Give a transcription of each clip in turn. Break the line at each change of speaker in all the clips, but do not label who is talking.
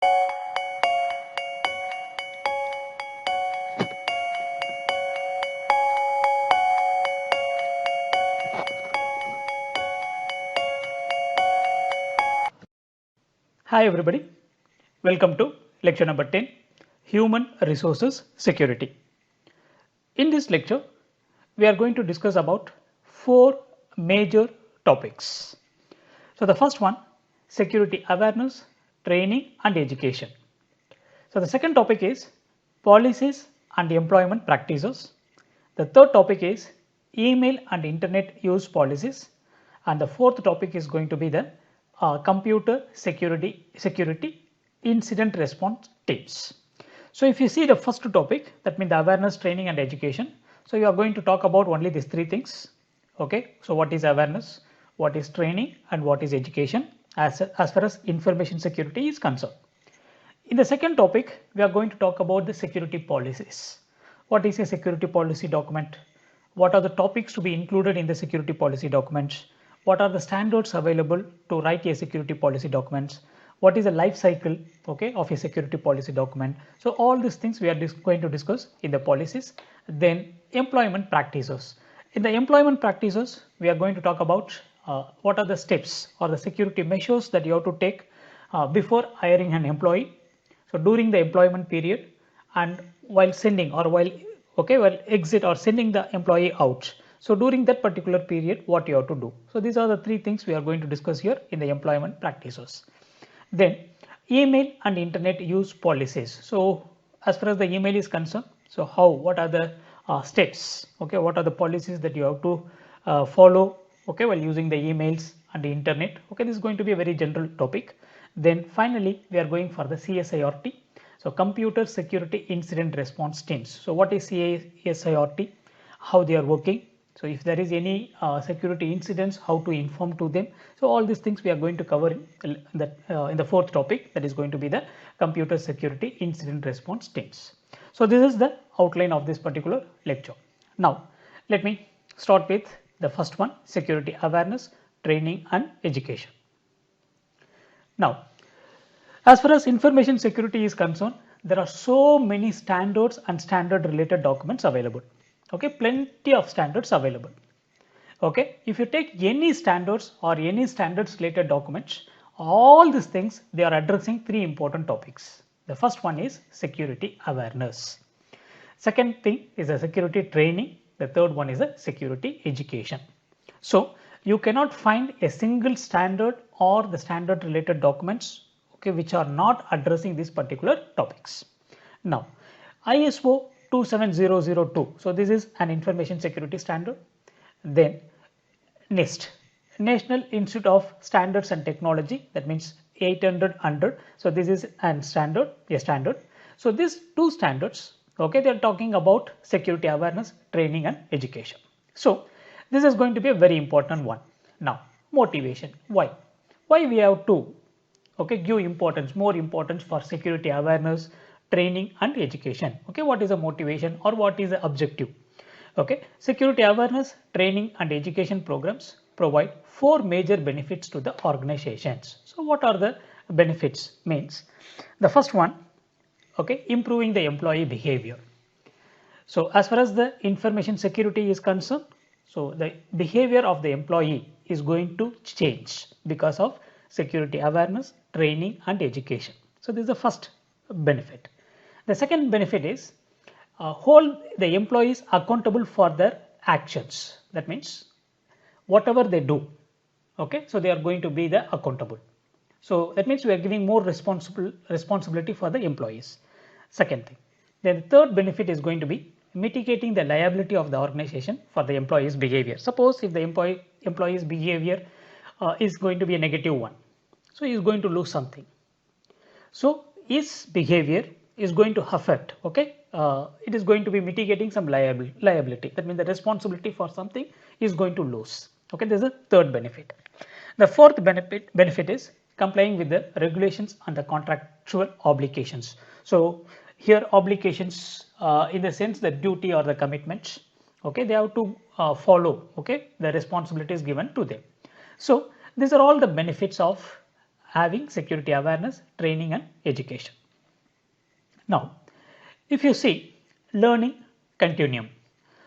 Hi everybody, welcome to lecture number 10, Human Resources Security. In this lecture, we are going to discuss about 4 major topics. So the first one, security awareness, training and education. So the second topic is policies and employment practices. The third topic is email and internet use policies. And the fourth topic is going to be the computer security incident response teams. So if you see the first topic, that means the awareness, training and education. So you are going to talk about only these 3 things. Okay, so what is awareness, what is training and what is education as far as information security is concerned. In the second topic, we are going to talk about the security policies. What is a security policy document? What are the topics to be included in the security policy documents? What are the standards available to write a security policy documents? What is the life cycle, okay, of a security policy document? So all these things we are going to discuss in the policies. Then employment practices. In the employment practices, we are going to talk about what are the steps or the security measures that you have to take before hiring an employee. So during the employment period and while sending or while exit or sending the employee out. So during that particular period, what you have to do. So these are the 3 things we are going to discuss here in the employment practices. Then email and internet use policies. So as far as the email is concerned, so what are the steps, okay, what are the policies that you have to follow, okay, while using the emails and the internet. Okay, this is going to be a very general topic. Then finally, we are going for the CSIRT. So computer security incident response teams. So what is CSIRT? How they are working? So if there is any security incidents, how to inform to them. So all these things we are going to cover in the fourth topic, that is going to be the computer security incident response teams. So this is the outline of this particular lecture. Now let me start with the first one, security awareness, training and education. Now, as far as information security is concerned, there are so many standards and standard related documents available. Okay, plenty of standards available. Okay, if you take any standards or any standards related documents, all these things, they are addressing 3 important topics. The first one is security awareness. Second thing is a security training. The third one is a security education. So you cannot find a single standard or the standard related documents, okay, which are not addressing these particular topics. Now ISO 27002. So this is an information security standard. Then NIST, National Institute of Standards and Technology, that means 800. So this is a standard. So these 2 standards, okay, they are talking about security awareness, training and education. So this is going to be a very important one. Now motivation. Why we have to, okay, give more importance for security awareness, training and education. Okay, what is the motivation or what is the objective? Okay, security awareness, training and education programs provide 4 major benefits to the organizations. So what are the benefits? Means the first one, okay, improving the employee behavior. So as far as the information security is concerned, so the behavior of the employee is going to change because of security awareness, training and education. So this is the first benefit. The second benefit is hold the employees accountable for their actions. That means whatever they do, okay, so they are going to be the accountable. So that means we are giving more responsibility for the employees. Second thing. Then the third benefit is going to be mitigating the liability of the organization for the employee's behavior. Suppose if the employee's behavior is going to be a negative one, so he is going to lose something. So his behavior is going to affect, okay, it is going to be mitigating some liability. That means the responsibility for something is going to lose. Okay, this is the third benefit. The fourth benefit is complying with the regulations and the contractual obligations. So here obligations in the sense the duty or the commitments, okay, they have to follow, okay, the responsibilities given to them. So these are all the benefits of having security awareness, training and education. Now, if you see learning continuum.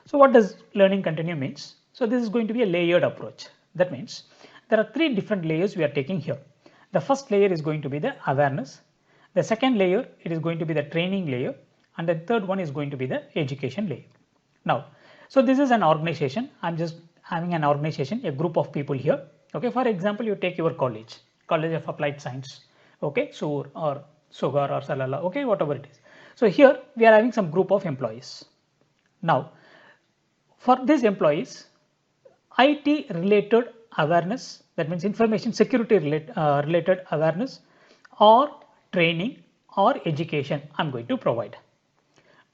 So what does learning continuum means? So this is going to be a layered approach. That means there are three different layers we are taking here. The first layer is going to be the awareness. The second layer, it is going to be the training layer. And the third one is going to be the education layer. Now, so this is an organization. I'm just having an organization, a group of people here. Okay, for example, you take your college of applied science. Okay, SUR or SUGAR or Salala. Okay, whatever it is. So here we are having some group of employees. Now, for these employees, IT related awareness, that means information security related awareness or training or education I'm going to provide.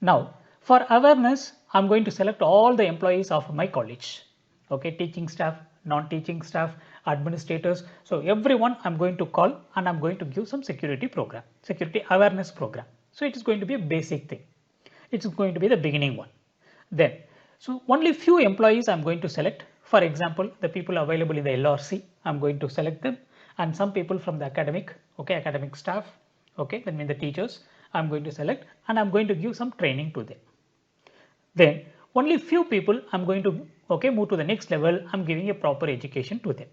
Now, for awareness, I'm going to select all the employees of my college. Okay, teaching staff, non-teaching staff, administrators. So everyone I'm going to call and I'm going to give some security program, security awareness program. So it is going to be a basic thing. It's going to be the beginning one. Then, so only few employees I'm going to select. For example, the people available in the LRC, I'm going to select them, and some people from the academic, okay, academic staff, okay, that means the teachers, I'm going to select, and I'm going to give some training to them. Then only few people I'm going to, okay, move to the next level. I'm giving a proper education to them.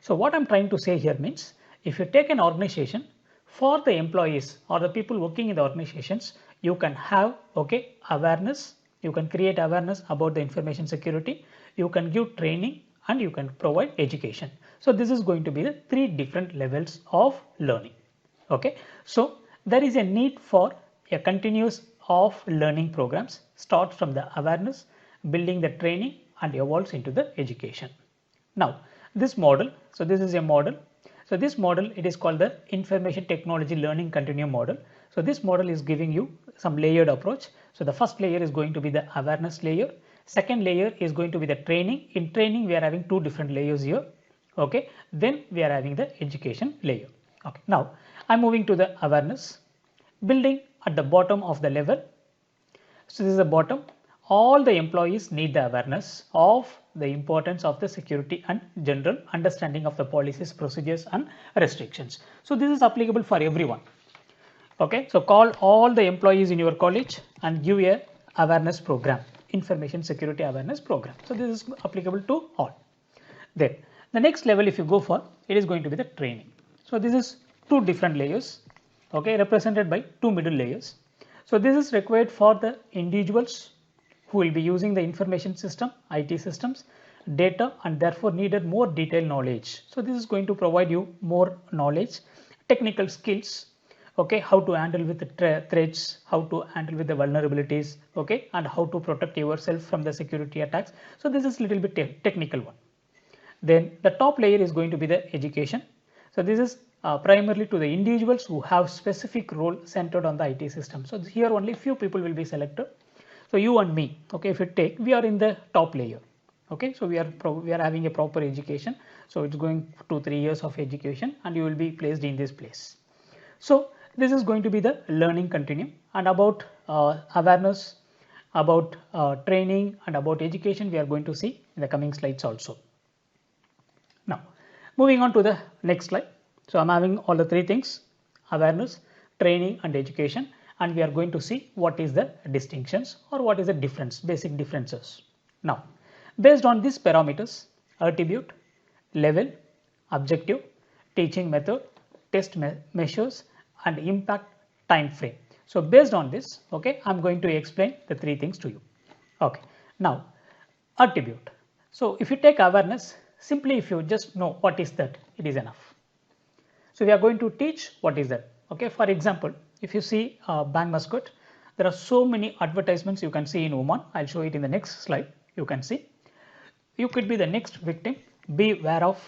So what I'm trying to say here means, if you take an organization, for the employees or the people working in the organizations, you can have, okay, awareness. You can create awareness about the information security. You can give training and you can provide education. So this is going to be the three different levels of learning. Okay, so there is a need for a continuous of learning programs, starts from the awareness, building the training and evolves into the education. Now this model, so this is a model. So this model, it is called the information technology learning continuum model. So this model is giving you some layered approach. So the first layer is going to be the awareness layer. Second layer is going to be the training. In training, we are having two different layers here. Okay, then we are having the education layer. Okay, now I'm moving to the awareness, building at the bottom of the level. So this is the bottom. All the employees need the awareness of the importance of the security and general understanding of the policies, procedures and restrictions. So this is applicable for everyone. Okay, so call all the employees in your college and give a awareness program, information security awareness program. So this is applicable to all. Then the next level, if you go for, it is going to be the training. So this is two different layers, okay, represented by two middle layers. So this is required for the individuals who will be using the information system, IT systems, data, and therefore needed more detailed knowledge. So this is going to provide you more knowledge, technical skills, okay, how to handle with the threats, how to handle with the vulnerabilities, okay, and how to protect yourself from the security attacks. So this is a little bit technical one. Then the top layer is going to be the education. So this is primarily to the individuals who have specific role centered on the IT system. So here only few people will be selected. So you and me, okay, if you take, we are in the top layer. Okay, so we are having a proper education. So it's going 2-3 years of education and you will be placed in this place. So this is going to be the learning continuum, and about awareness, about training and about education we are going to see in the coming slides also. Now moving on to the next slide. So I'm having all the three things: awareness, training and education, and we are going to see what is the distinctions or what is the difference, basic differences. Now based on these parameters, attribute, level, objective, teaching method, test measures and impact time frame. So based on this, okay, I'm going to explain the three things to you. Okay, now attribute. So if you take awareness, simply if you just know what is that, it is enough. So we are going to teach what is that. Okay, for example, if you see bank mascot, there are so many advertisements you can see in Oman. I'll show it in the next slide. You can see you could be the next victim. Beware of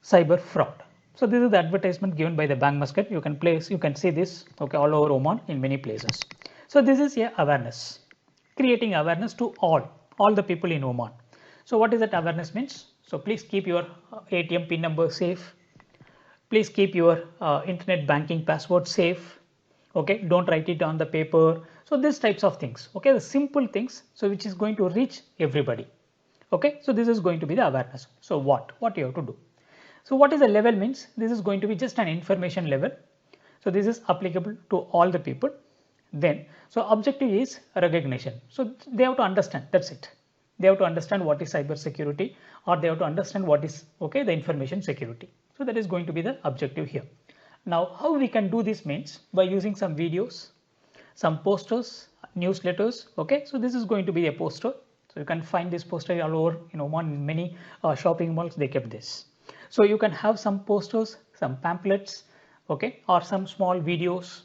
cyber fraud. So this is the advertisement given by the bank mascot. You can see this, okay, all over Oman in many places. So this is a awareness, creating awareness to all the people in Oman. So what is that awareness means? So please keep your ATM PIN number safe. Please keep your internet banking password safe. Okay, don't write it on the paper. So these types of things, okay, the simple things, so which is going to reach everybody. Okay, so this is going to be the awareness. So what you have to do? So what is a level means? This is going to be just an information level. So this is applicable to all the people. Then, so objective is recognition. So they have to understand, that's it. They have to understand what is cyber security, or they have to understand what is the information security. So that is going to be the objective here. Now how we can do this means by using some videos, some posters, newsletters. So this is going to be a poster. So you can find this poster all over, on many shopping malls they kept this. So you can have some posters, some pamphlets, or some small videos.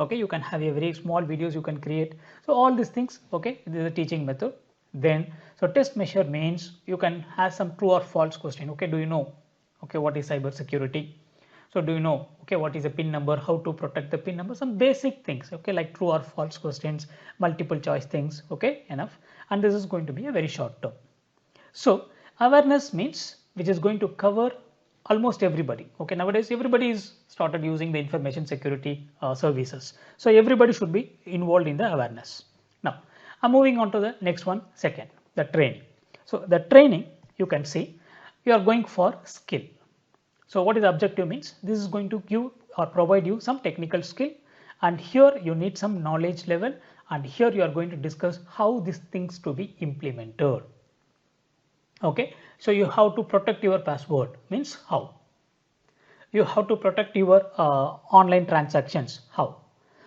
You can have a very small videos you can create. So all these things, this is a teaching method. Then, so test measure means you can have some true or false question. Do you know, what is cyber security? So do you know, what is a PIN number, how to protect the PIN number, some basic things, like true or false questions, multiple choice things, enough. And this is going to be a very short term. So awareness means which is going to cover almost everybody. Nowadays everybody is started using the information security services. So everybody should be involved in the awareness. Now I'm moving on to the next one, second, the training. So the training, you can see you are going for skill. So what is the objective means? This is going to give or provide you some technical skill, and here you need some knowledge level, and here you are going to discuss how these things to be implemented. So you have to protect your password means how. You have to protect your online transactions, how.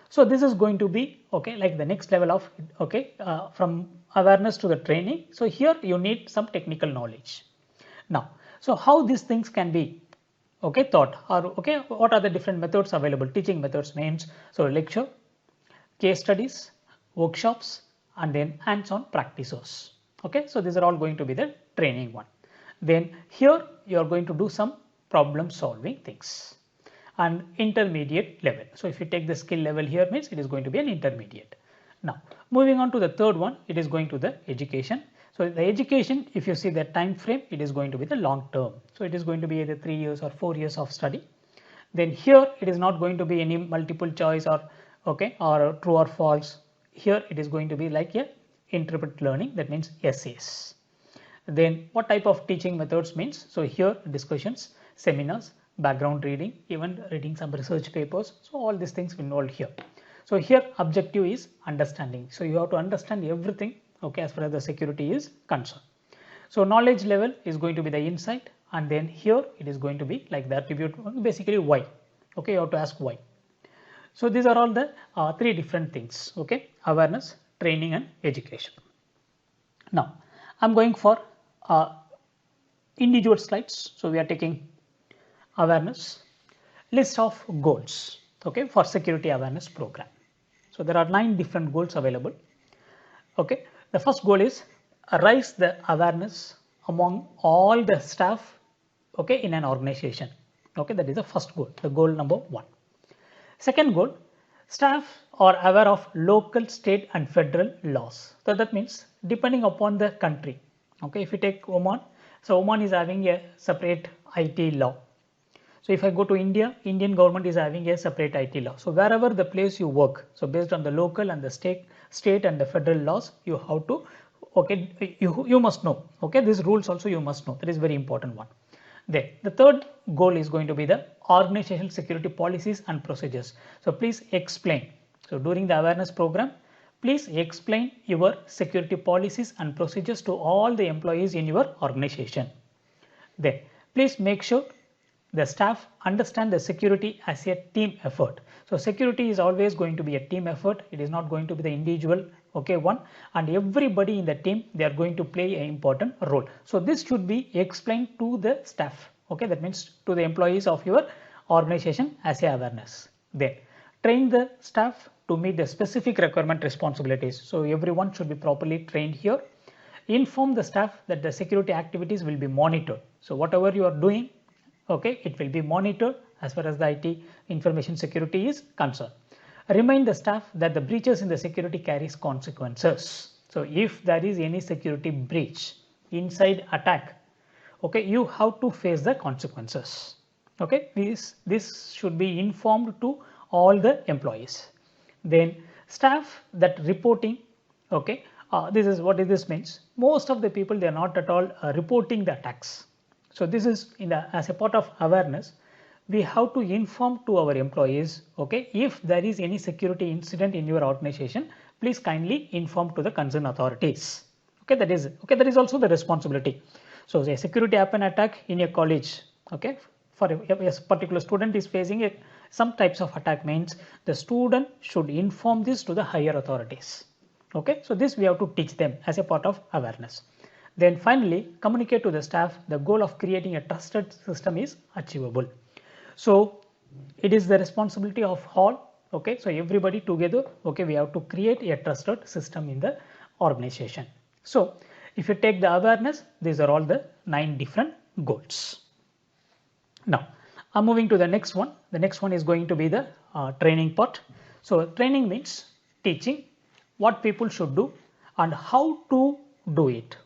So this is going to be like the next level of from awareness to the training. So here you need some technical knowledge. Now, so how these things can be taught, or what are the different methods available? Teaching methods means so lecture, case studies, workshops, and then hands-on practices. So these are all going to be the training one. Then here you are going to do some problem solving things, and intermediate level. So if you take the skill level here means it is going to be an intermediate. Now moving on to the third one, it is going to the education. So the education, if you see the time frame, it is going to be the long term. So it is going to be either 3 years or 4 years of study. Then here it is not going to be any multiple choice or or true or false. Here it is going to be like a interpret learning, that means essays. Then what type of teaching methods means? So here discussions, seminars, background reading, even reading some research papers. So all these things involved here. So here objective is understanding. So you have to understand everything as far as the security is concerned. So knowledge level is going to be the insight, and then here it is going to be like the attribute, basically why. You have to ask why. So these are all the three different things. Awareness, training, and education. Now I'm going for individual slides. So we are taking awareness, list of goals for security awareness program. So there are 9 different goals available. The first goal is raise the awareness among all the staff in an organization. That is the first goal, the goal number 1. Second goal, staff are aware of local, state, and federal laws. So that means depending upon the country. If you take Oman, so Oman is having a separate IT law. So if I go to India, Indian government is having a separate IT law. So wherever the place you work, so based on the local and the state and the federal laws, you have to you must know. These rules also you must know. That is very important one. Then the third goal is going to be the organizational security policies and procedures. So please explain. So during the awareness program, please explain your security policies and procedures to all the employees in your organization. Then please make sure the staff understand the security as a team effort. So security is always going to be a team effort. It is not going to be the individual one, and everybody in the team, they are going to play an important role. So this should be explained to the staff. That means to the employees of your organization as a awareness. Then train the staff to meet the specific requirement responsibilities. So everyone should be properly trained here. Inform the staff that the security activities will be monitored. So whatever you are doing, it will be monitored as far as the IT information security is concerned. Remind the staff that the breaches in the security carries consequences. So if there is any security breach, inside attack, you have to face the consequences. This should be informed to all the employees. Then staff that reporting, this is what this means. Most of the people, they are not at all reporting the attacks. So this is as a part of awareness, we have to inform to our employees, okay, if there is any security incident in your organization, please kindly inform to the concerned authorities. Okay, that is also the responsibility. So a security happen attack in a college, okay, for a particular student is facing some types of attack, means the student should inform this to the higher authorities. Okay, so this we have to teach them as a part of awareness. Then finally, communicate to the staff the goal of creating a trusted system is achievable. So it is the responsibility of all, okay, so everybody together, okay, we have to create a trusted system in the organization. So if you take the awareness, these are all the 9 different goals. Now I'm moving to the next one. The next one is going to be the training part. So training means teaching what people should do and how to do it.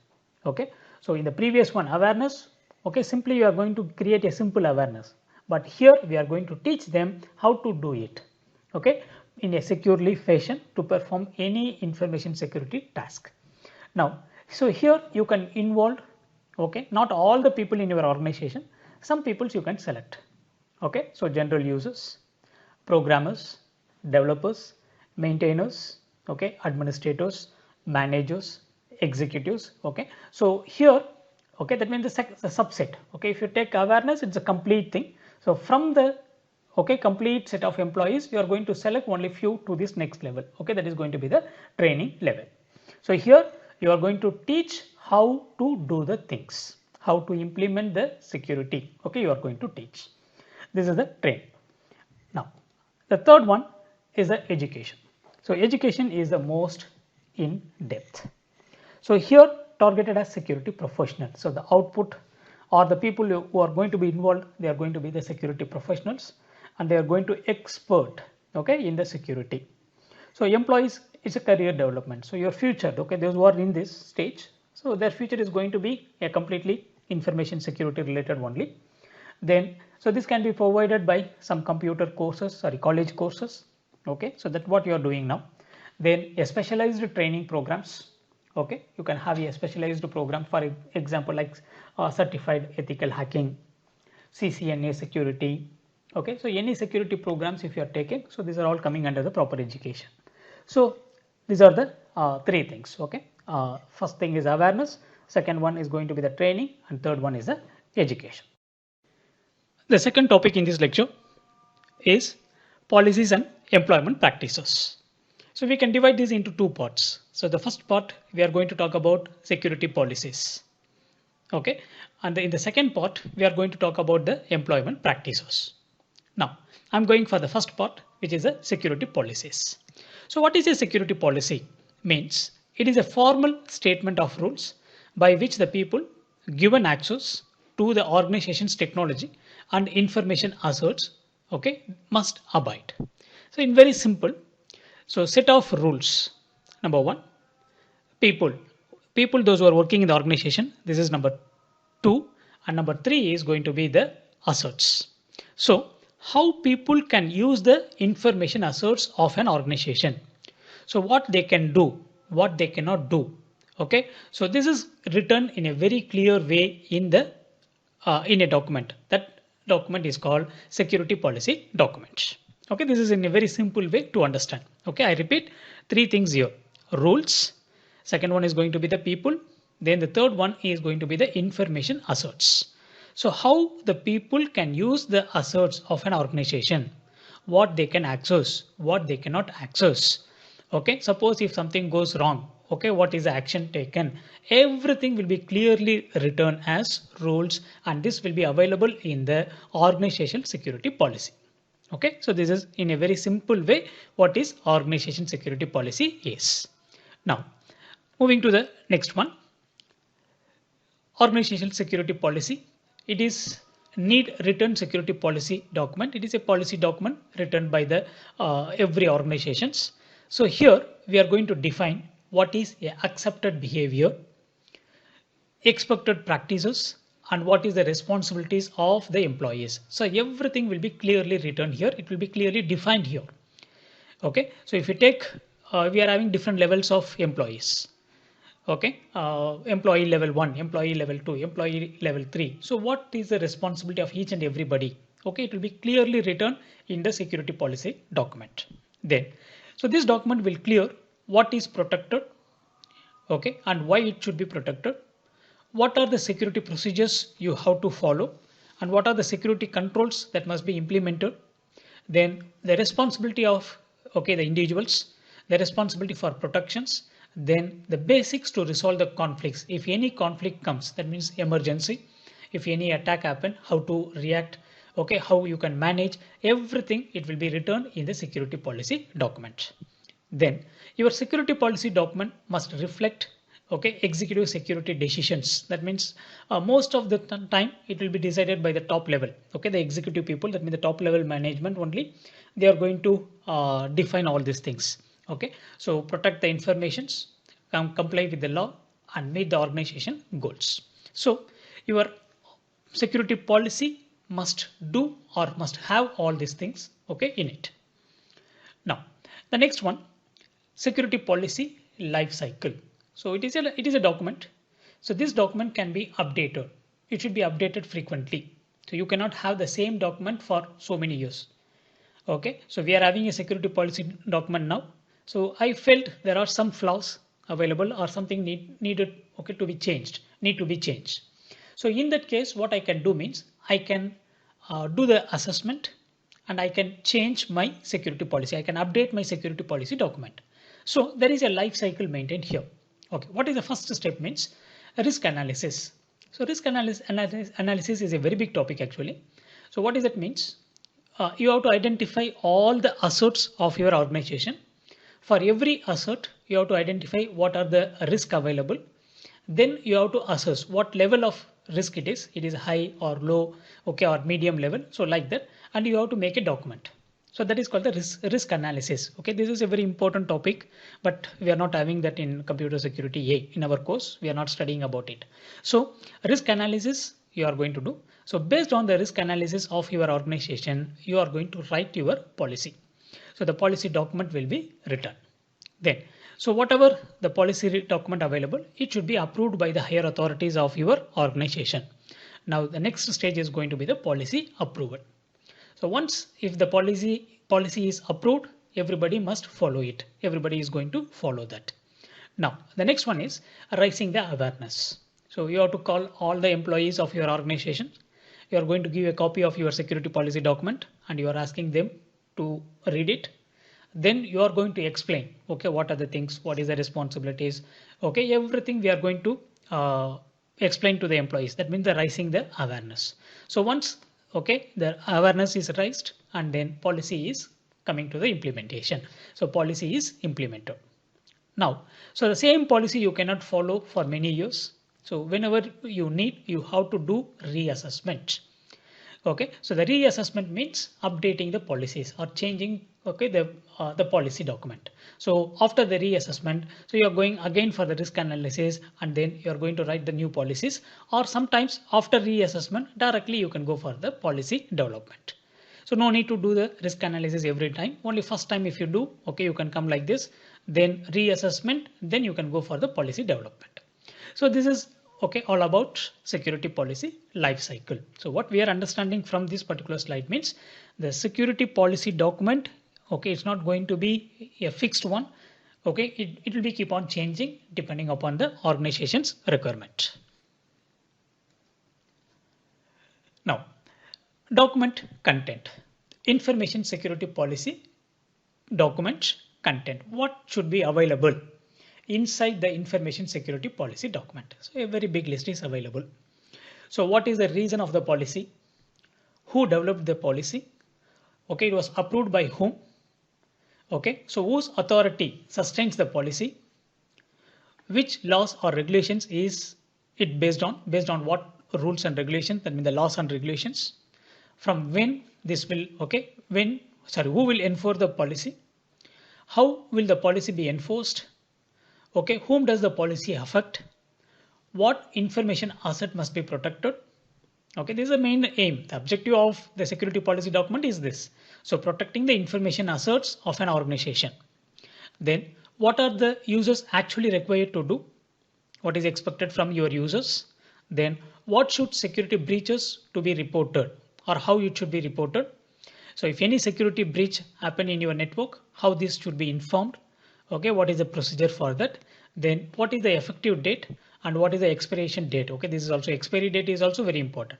Okay, so in the previous one, awareness, okay, simply you are going to create a simple awareness, but here we are going to teach them how to do it, okay, in a securely fashion to perform any information security task. Now, so here you can involve, okay, not all the people in your organization, some people you can select, okay, so general users, programmers, developers, maintainers, okay, administrators, managers, executives, okay. So here, okay, that means the subset, okay, if you take awareness, it's a complete thing. So from the, okay, complete set of employees, you are going to select only few to this next level, okay, that is going to be the training level. So here you are going to teach how to do the things, how to implement the security, okay, you are going to teach. This is the train. Now the third one is the education. So education is the most in depth. So here targeted as security professionals. So the output or the people who are going to be involved, they are going to be the security professionals and they are going to expert, okay, in the security. So employees, it's a career development. So your future, okay, those who are in this stage, so their future is going to be a completely information security related only. Then, so this can be provided by some computer courses, sorry, college courses, okay, so that's what you are doing now. Then a specialized training programs, okay, you can have a specialized program, for example, like certified ethical hacking, CCNA security, okay, so any security programs if you are taking, so these are all coming under the proper education. So these are the 3 things, okay. First thing is awareness, second one is going to be the training, and third one is the education. The second topic in this lecture is policies and employment practices. So we can divide this into 2 parts. So the first part, we are going to talk about security policies, okay, and in the second part we are going to talk about the employment practices. Now I'm going for the first part, which is the security policies. So what is a security policy? Means it is a formal statement of rules by which the people given access to the organization's technology and information assets, okay, must abide. So in very simple, so set of rules. Number 1, people those who are working in the organization, this is number 2, and number 3 is going to be the assets. So how people can use the information assets of an organization. So what they can do, what they cannot do, okay. So this is written in a very clear way in the in a document. That document is called security policy document. Okay, this is in a very simple way to understand. Okay, I repeat 3 things here: rules, second one is going to be the people, then the third one is going to be the information assets. So how the people can use the assets of an organization, what they can access, what they cannot access. Okay, suppose if something goes wrong, okay, what is the action taken, everything will be clearly written as rules, and this will be available in the organization security policy. Okay, so this is in a very simple way what is organization security policy is. Now moving to the next one, organizational security policy. It is need written security policy document. It is a policy document written by the every organizations. So here we are going to define what is a accepted behavior, expected practices, and what is the responsibilities of the employees. So everything will be clearly written here. It will be clearly defined here. Okay. So if you take, we are having different levels of employees. Okay, employee level 1, employee level 2, employee level 3. So what is the responsibility of each and everybody? Okay, it will be clearly written in the security policy document. Then, so this document will clear what is protected, okay, and why it should be protected. What are the security procedures you have to follow, and what are the security controls that must be implemented. Then the responsibility of, okay, the individuals, the responsibility for protections, then the basics to resolve the conflicts. If any conflict comes, that means emergency. If any attack happen, how to react, okay, how you can manage everything, it will be written in the security policy document. Then your security policy document must reflect, okay, executive security decisions. That means most of the time it will be decided by the top level, okay, the executive people, that means the top level management only, they are going to define all these things. Okay, so protect the informations, comply with the law, and meet the organization goals. So your security policy must do or must have all these things, okay, in it. Now the next one, security policy life cycle. So it is a document. So this document can be updated. It should be updated frequently. So you cannot have the same document for so many years. Okay, so we are having a security policy document now. So I felt there are some flaws available or something needed, okay, to be changed, need to be changed. So in that case, what I can do means I can do the assessment and I can change my security policy. I can update my security policy document. So there is a life cycle maintained here. Okay, what is the first step means risk analysis. So risk analysis is a very big topic actually. So what does that means? You have to identify all the assets of your organization. For every asset, you have to identify what are the risks available. Then you have to assess what level of risk it is. It is high or low, okay, or medium level. So like that, and you have to make a document. So that is called the risk analysis. Okay, this is a very important topic, but we are not having that in computer security A in our course. We are not studying about it. So risk analysis you are going to do. So based on the risk analysis of your organization, you are going to write your policy. So the policy document will be written. Then, so whatever the policy document available, it should be approved by the higher authorities of your organization. Now the next stage is going to be the policy approval. So once if the policy is approved, everybody must follow it. Everybody is going to follow that. Now the next one is raising the awareness. So you have to call all the employees of your organization. You are going to give a copy of your security policy document and you are asking them to read it. Then you are going to explain, okay, what are the things, what is the responsibilities, okay, everything we are going to explain to the employees. That means the raising the awareness. So once, okay, the awareness is raised and then policy is coming to the implementation. So policy is implemented. Now, so the same policy you cannot follow for many years. So whenever you need, you have to do reassessment. Okay, so the reassessment means updating the policies or changing, okay, the policy document. So after the reassessment, so you are going again for the risk analysis and then you are going to write the new policies, or sometimes after reassessment directly you can go for the policy development. So no need to do the risk analysis every time. Only first time if you do, okay, you can come like this, then reassessment, then you can go for the policy development. So this is, okay, all about security policy life cycle. So what we are understanding from this particular slide means the security policy document, okay, it's not going to be a fixed one. Okay, it will be keep on changing depending upon the organization's requirement. Now, document content, information security policy document content. What should be available inside the information security policy document? So a very big list is available. So what is the reason of the policy? Who developed the policy? Okay, it was approved by whom? Okay, so whose authority sustains the policy? Which laws or regulations is it based on? Based on what rules and regulations? That means the laws and regulations. From when this will, okay, who will enforce the policy? How will the policy be enforced? Okay, whom does the policy affect? What information asset must be protected? Okay, this is the main aim. The objective of the security policy document is this. So protecting the information assets of an organization. Then what are the users actually required to do? what is expected from your users, then what should security breaches to be reported or how it should be reported. So if any security breach happen in your network, how this should be informed. Okay, what is the procedure for that? Then what is the effective date and what is the expiration date? Okay, this is also expiry date is also very important.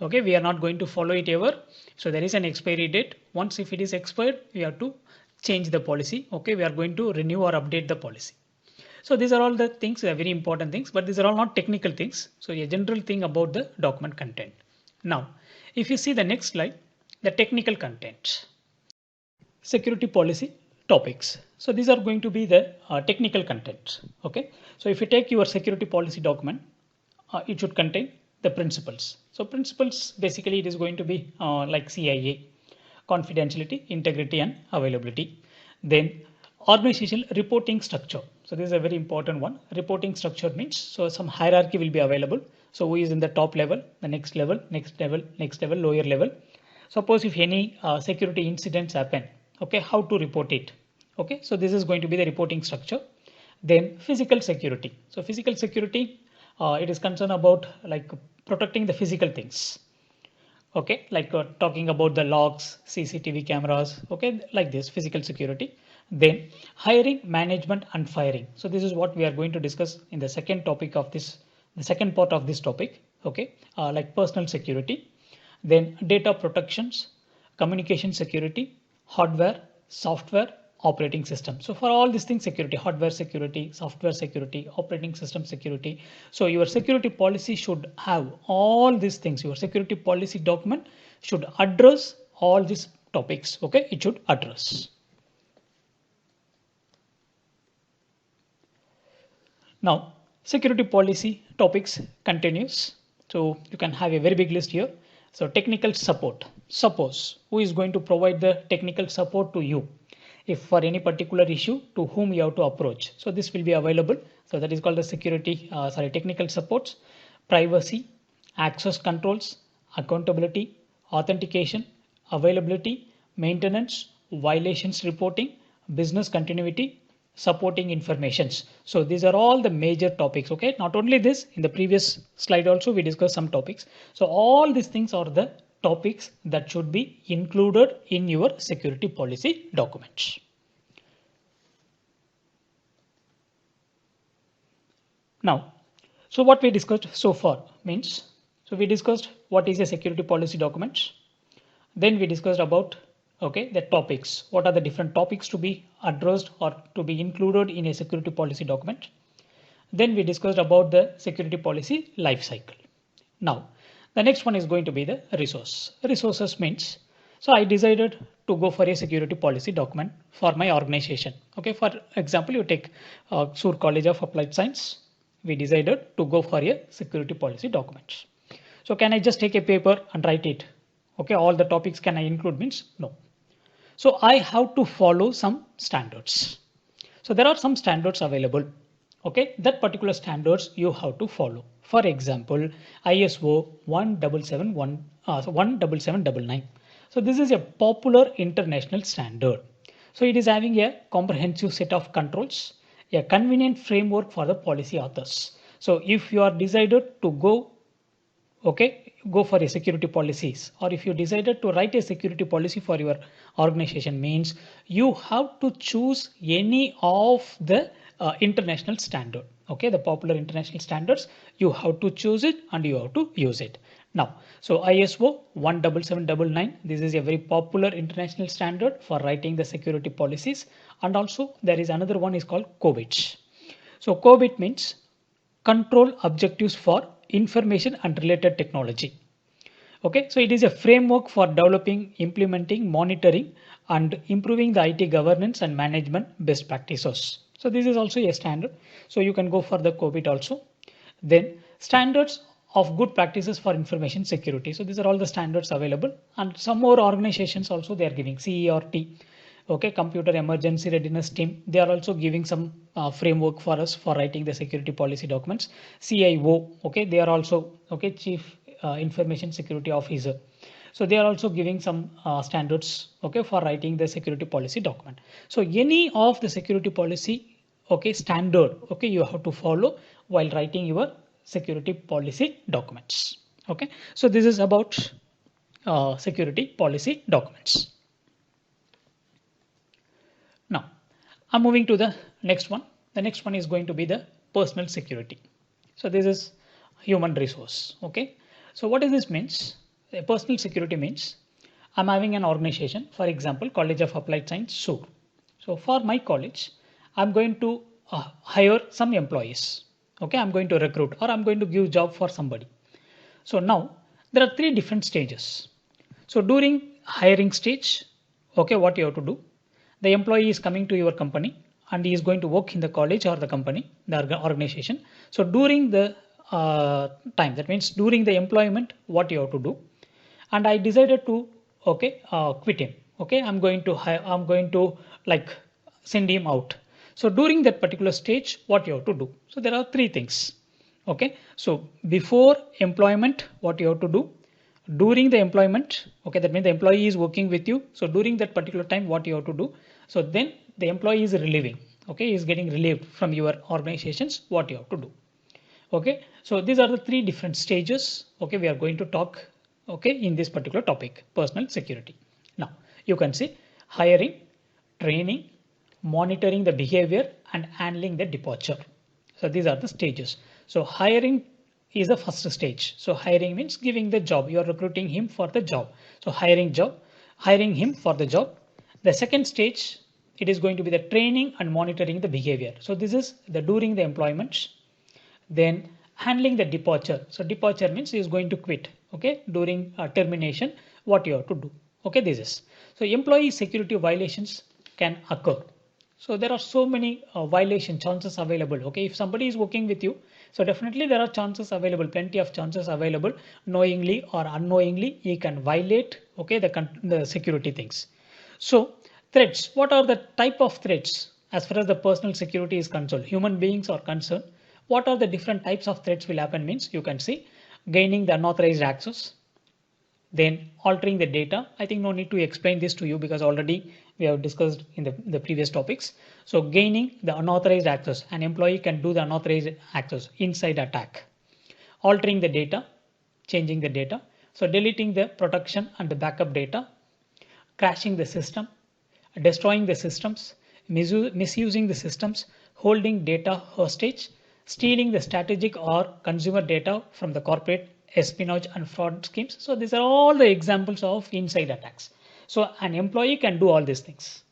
Okay, we are not going to follow it ever. So there is an expiry date. Once if it is expired, we have to change the policy. Okay, we are going to renew or update the policy. So these are all the things, they are very important things, but these are all not technical things. So a general thing about the document content. Now, if you see the next slide, the technical content. Security policy topics. So these are going to be the technical content. Okay. So if you take your security policy document, it should contain the principles. So principles, basically it is going to be like CIA, confidentiality, integrity and availability. Then organizational reporting structure. So this is a very important one. Reporting structure means so some hierarchy will be available. So who is in the top level, the next level, next level, next level, lower level. Suppose if any security incidents happen, okay, how to report it. Okay, so this is going to be the reporting structure. Then physical security. So physical security, it is concerned about like protecting the physical things. Okay, like talking about the logs, CCTV cameras, okay, like this physical security. Then hiring, management and firing. So this is what we are going to discuss in the second topic of this, the second part of this topic. Okay, like personal security. Then data protections, communication security, hardware, software, operating system. So for all these things, security, hardware security, software security, operating system security. So your security policy should have all these things. Your security policy document should address all these topics. Okay, it should address. Now, security policy topics continues. So you can have a very big list here. So technical support. Suppose who is going to provide the technical support to you? If for any particular issue to whom you have to approach. So this will be available. So that is called the security, technical supports, privacy, access controls, accountability, authentication, availability, maintenance, violations reporting, business continuity, supporting informations. So these are all the major topics. Okay, not only this, in the previous slide also we discussed some topics. So all these things are the topics that should be included in your security policy documents. Now, so what we discussed so far means, so we discussed what is a security policy document. Then we discussed about okay, the topics. What are the different topics to be addressed or to be included in a security policy document? Then we discussed about the security policy life cycle. Now, the next one is going to be the resource. Resources means, so I decided to go for a security policy document for my organization. Okay, for example, you take Sur College of Applied Science. We decided to go for a security policy document. So can I just take a paper and write it? Okay, all the topics can I include means no. So I have to follow some standards. So there are some standards available. Okay, that particular standards you have to follow. For example, ISO 17799. So this is a popular international standard. So it is having a comprehensive set of controls, a convenient framework for the policy authors. So if you are decided to go for a security policies, or if you decided to write a security policy for your organization, means you have to choose any of the international standard. Okay, the popular international standards, you have to choose it and you have to use it. Now, so ISO 17799, this is a very popular international standard for writing the security policies. And also there is another one is called COBIT. So COBIT means control objectives for information and related technology. Okay, so it is a framework for developing, implementing, monitoring and improving the IT governance and management best practices. So this is also a standard. So you can go for the COBIT also. Then standards of good practices for information security. So these are all the standards available, and some more organizations also they are giving CERT. Okay, computer emergency readiness team, they are also giving some framework for us for writing the security policy documents. CIO, okay, they are also okay, chief information security officer. So they are also giving some standards okay for writing the security policy document. So any of the security policy okay standard okay you have to follow, while writing your security policy documents. Okay, so this is about security policy documents. Now I'm moving to the next one. The next one is going to be the personal security. So this is human resource. Okay, so what does this means? Personal security means I'm having an organization, for example, College of Applied Science, SUR. So for my college, I'm going to hire some employees. Okay, I'm going to recruit or I'm going to give job for somebody. So now there are three different stages. So during hiring stage, okay, what you have to do? The employee is coming to your company and he is going to work in the college or the company, the organization. So during the time, that means during the employment, what you have to do? And I decided to quit him. Okay, I'm going to like send him out. So during that particular stage, what you have to do? So there are three things. Okay, so before employment, what you have to do? During the employment, okay, that means the employee is working with you. So during that particular time, what you have to do? So then the employee is relieving. Okay, is getting relieved from your organizations. What you have to do? Okay, so these are the three different stages. Okay, we are going to talk. Okay, in this particular topic, personal security. Now you can see hiring, training, monitoring the behavior, and handling the departure. So these are the stages. So hiring is the first stage. So hiring means giving the job. You are recruiting him for the job. So hiring him for the job. The second stage, it is going to be the training and monitoring the behavior. So this is the during the employment. Then handling the departure. So departure means he is going to quit. Okay, during termination, what you have to do? Okay, this is. So employee security violations can occur. So there are so many violation chances available. Okay, if somebody is working with you, so definitely there are chances available, plenty of chances available, knowingly or unknowingly he can violate, okay, the security things. So threats, what are the type of threats as far as the personal security is concerned? Human beings are concerned. What are the different types of threats will happen means you can see gaining the unauthorized access, then altering the data. I think no need to explain this to you because already we have discussed in the previous topics. So gaining the unauthorized access, an employee can do the unauthorized access inside attack, altering the data, changing the data. So deleting the protection and the backup data, crashing the system, destroying the systems, misusing the systems, holding data hostage, stealing the strategic or consumer data from the corporate, espionage and fraud schemes. So these are all the examples of inside attacks. So an employee can do all these things.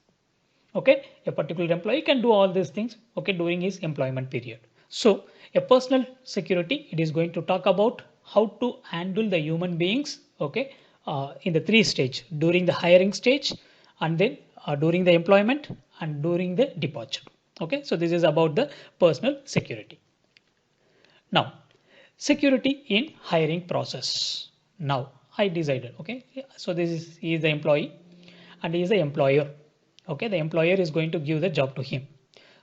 Okay, a particular employee can do all these things, okay, during his employment period. So a personal security, it is going to talk about how to handle the human beings, okay, in the three stage, during the hiring stage, and then during the employment and during the departure. Okay, so this is about the personal security. Now, security in hiring process. Now I decided, okay, so this is, he is the employee and he is the employer. Okay, the employer is going to give the job to him.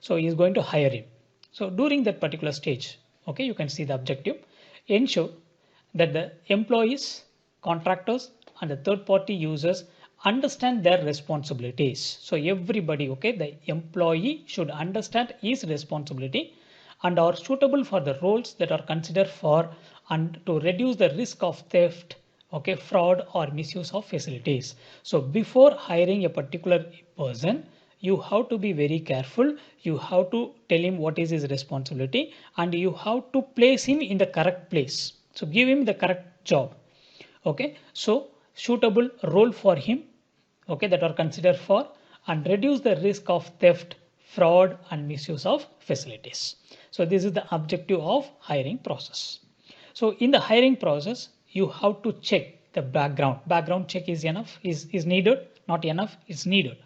So he is going to hire him. So during that particular stage, okay, you can see the objective. Ensure that the employees, contractors and the third party users understand their responsibilities. So everybody, okay, the employee should understand his responsibility and are suitable for the roles that are considered for and to reduce the risk of theft, okay, fraud or misuse of facilities. So before hiring a particular person, you have to be very careful. You have to tell him what is his responsibility and you have to place him in the correct place. So give him the correct job. Okay, so suitable role for him, okay, that are considered for and reduce the risk of theft, fraud and misuse of facilities. So this is the objective of hiring process. So in the hiring process, you have to check the background. Background check is enough, is needed, not enough, it's needed.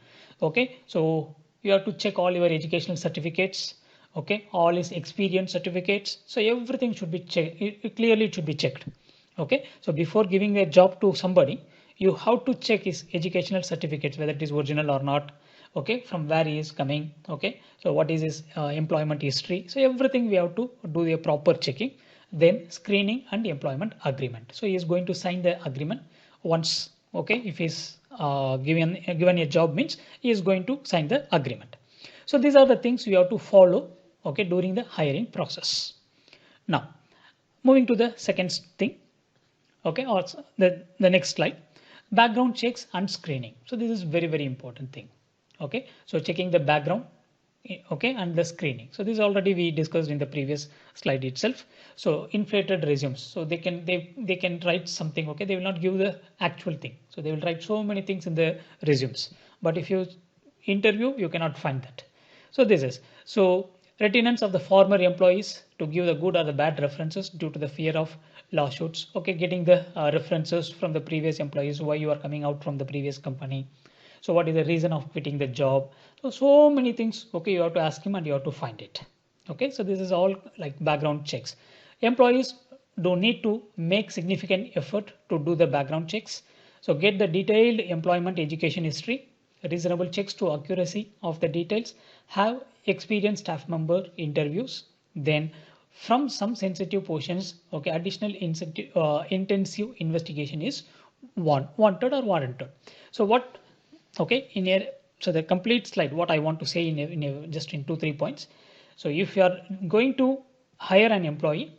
Okay, so you have to check all your educational certificates, okay, all his experience certificates. So everything should be checked, clearly it should be checked. Okay, so before giving a job to somebody, you have to check his educational certificates, whether it is original or not. Okay, from where he is coming. Okay, so what is his employment history. So everything we have to do a proper checking. Then screening and employment agreement. So he is going to sign the agreement once. Okay, if he's given a job means he is going to sign the agreement. So these are the things we have to follow, okay, during the hiring process. Now, moving to the second thing, okay, or the next slide, background checks and screening. So this is very important thing. Okay, so checking the background, okay, and the screening. So this already we discussed in the previous slide itself. So inflated resumes, so they can write something, okay, they will not give the actual thing, so they will write so many things in the resumes, but if you interview you cannot find that. So this is so retenance of the former employees to give the good or the bad references due to the fear of lawsuits, okay, getting the references from the previous employees, why you are coming out from the previous company, so what is the reason of quitting the job. So many things, okay, you have to ask him and you have to find it. Okay, so this is all like background checks. Employees don't need to make significant effort to do the background checks. So get the detailed employment education history, reasonable checks to accuracy of the details, have experienced staff member interviews, then from some sensitive portions, okay, additional intensive investigation is wanted or warranted. So what, okay, in here, so the complete slide, what I want to say just in 2-3 points. So if you are going to hire an employee,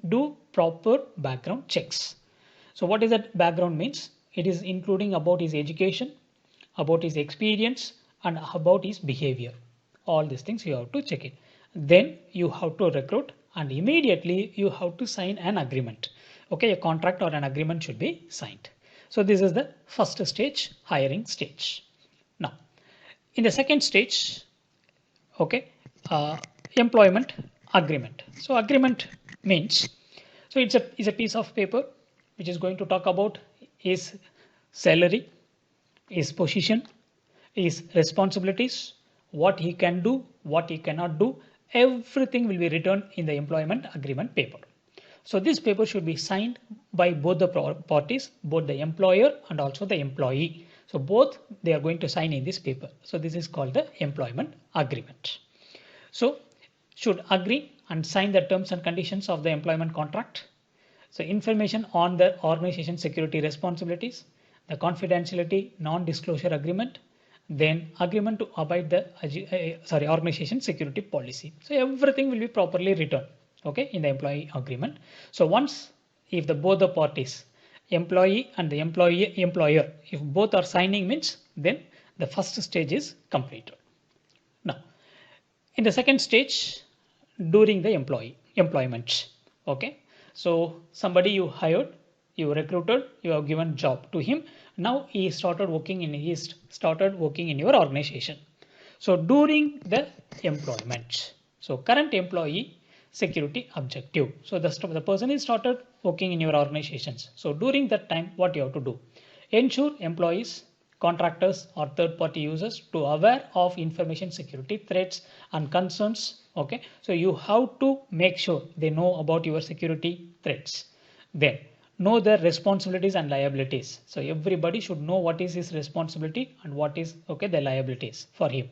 do proper background checks. So what is that background means? It is including about his education, about his experience, and about his behavior. All these things you have to check it. Then you have to recruit, and immediately you have to sign an agreement. Okay, a contract or an agreement should be signed. So this is the first stage, hiring stage. Now, in the second stage, okay, employment agreement. So agreement means, so it's a piece of paper which is going to talk about his salary, his position, his responsibilities, what he can do, what he cannot do. Everything will be written in the employment agreement paper. So this paper should be signed by both the parties, both the employer and also the employee. So both they are going to sign in this paper. So this is called the employment agreement. So should agree and sign the terms and conditions of the employment contract. So information on the organization security responsibilities, the confidentiality non-disclosure agreement, then agreement to abide the organization security policy. So everything will be properly written, okay, in the employee agreement. So once if both the parties, employee and the employer, if both are signing means, then the first stage is completed. Now, in the second stage, during the employment, okay, so somebody you hired, you recruited, you have given job to him. Now he started working in your organization. So during the employment, so current employee security objective. So the person is started working in your organizations. So during that time, what you have to do? Ensure employees, contractors or third-party users to aware of information security threats and concerns. Okay, so you have to make sure they know about your security threats. Then know their responsibilities and liabilities. So everybody should know what is his responsibility and what is, okay, the liabilities for him.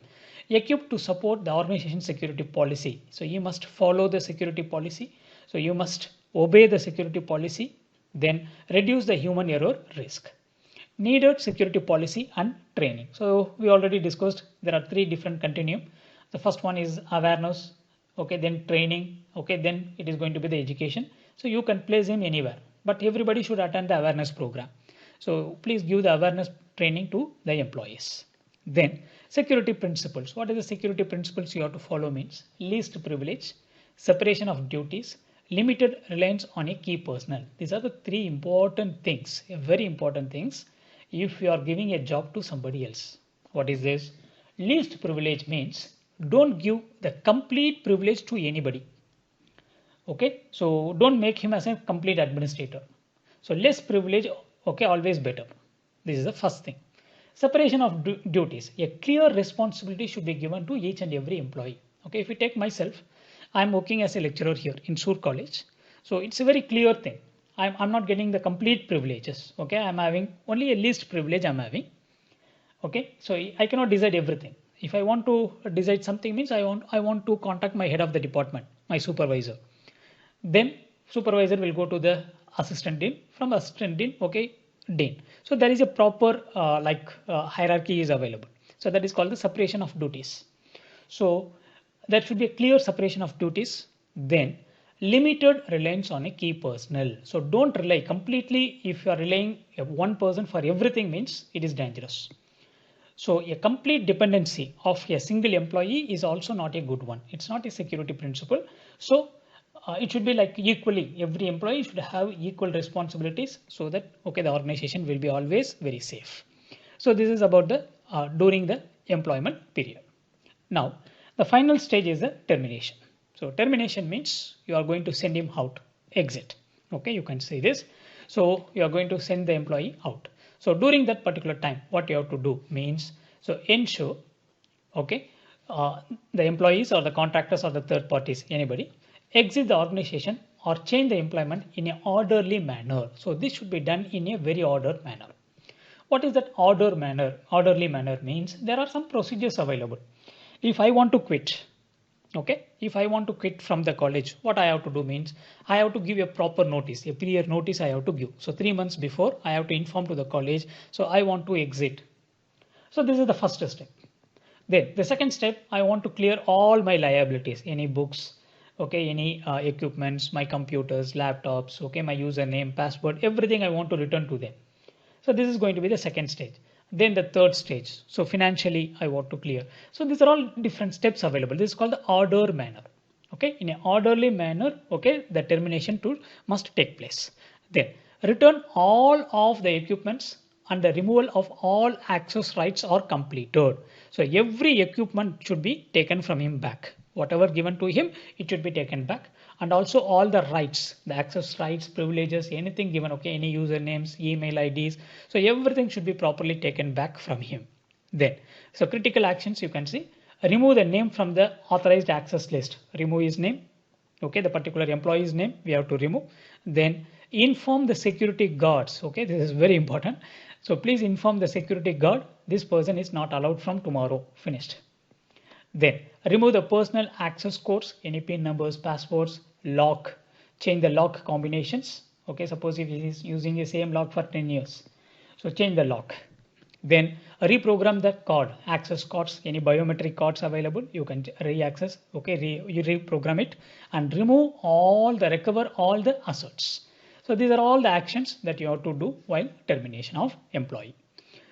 Equipped to support the organization security policy. So you must follow the security policy. So you must obey the security policy. Then reduce the human error risk. Needed security policy and training. So we already discussed there are 3 different continuum. The first one is awareness, okay, then training, okay, then it is going to be the education. So you can place him anywhere, but everybody should attend the awareness program. So please give the awareness training to the employees. Then security principles. What are the security principles you have to follow means? Least privilege, separation of duties, limited reliance on a key personnel. These are the 3 important things, very important things if you are giving a job to somebody else. What is this? Least privilege means don't give the complete privilege to anybody. Okay, so don't make him as a complete administrator. So less privilege, okay, always better. This is the first thing. Separation of duties. A clear responsibility should be given to each and every employee. Okay, if you take myself, I'm working as a lecturer here in Sur College. So it's a very clear thing. I'm not getting the complete privileges. Okay, I'm having only a least privilege I'm having. Okay, so I cannot decide everything. If I want to decide something means I want to contact my head of the department, my supervisor. Then supervisor will go to the assistant dean, from assistant dean, okay, dean. So there is a proper hierarchy is available. So that is called the separation of duties. So there should be a clear separation of duties. Then limited reliance on a key personnel. So don't rely completely. If you are relying one person for everything means it is dangerous. So a complete dependency of a single employee is also not a good one. It's not a security principle. So it should be like equally, every employee should have equal responsibilities so that okay, the organization will be always very safe. So this is about the during the employment period. Now the final stage is the termination. So termination means you are going to send him out, exit. Okay, you can say this. So you are going to send the employee out. So during that particular time, what you have to do means, so ensure, okay, the employees or the contractors or the third parties, anybody, exit the organization or change the employment in an orderly manner. So this should be done in a very ordered manner. What is that order manner? Orderly manner means there are some procedures available. If I want to quit, okay, if I want to quit from the college, what I have to do means I have to give a proper notice, a prior notice I have to give. So 3 months before I have to inform to the college. So I want to exit. So this is the first step. Then the second step, I want to clear all my liabilities, any books, okay, any equipments, my computers, laptops, okay, my username, password, everything I want to return to them. So this is going to be the second stage. Then the third stage. So financially I want to clear. So these are all different steps available. This is called the order manner. Okay, in an orderly manner, okay, the termination tool must take place. Then return all of the equipments and the removal of all access rights are completed. So every equipment should be taken from him back. Whatever given to him, it should be taken back. And also all the rights, the access rights, privileges, anything given, okay, any usernames, email IDs. So everything should be properly taken back from him. Then, so critical actions you can see, remove the name from the authorized access list. Remove his name. Okay, the particular employee's name we have to remove. Then inform the security guards. Okay, this is very important. So please inform the security guard. This person is not allowed from tomorrow. Finished. Then remove the personal access codes, any PIN numbers, passwords, lock, change the lock combinations. Okay, suppose if he is using the same lock for 10 years. So change the lock. Then reprogram the card, access cards, any biometric cards available, you can re-access, okay, you reprogram it and remove all the, recover all the assets. So these are all the actions that you have to do while termination of employee.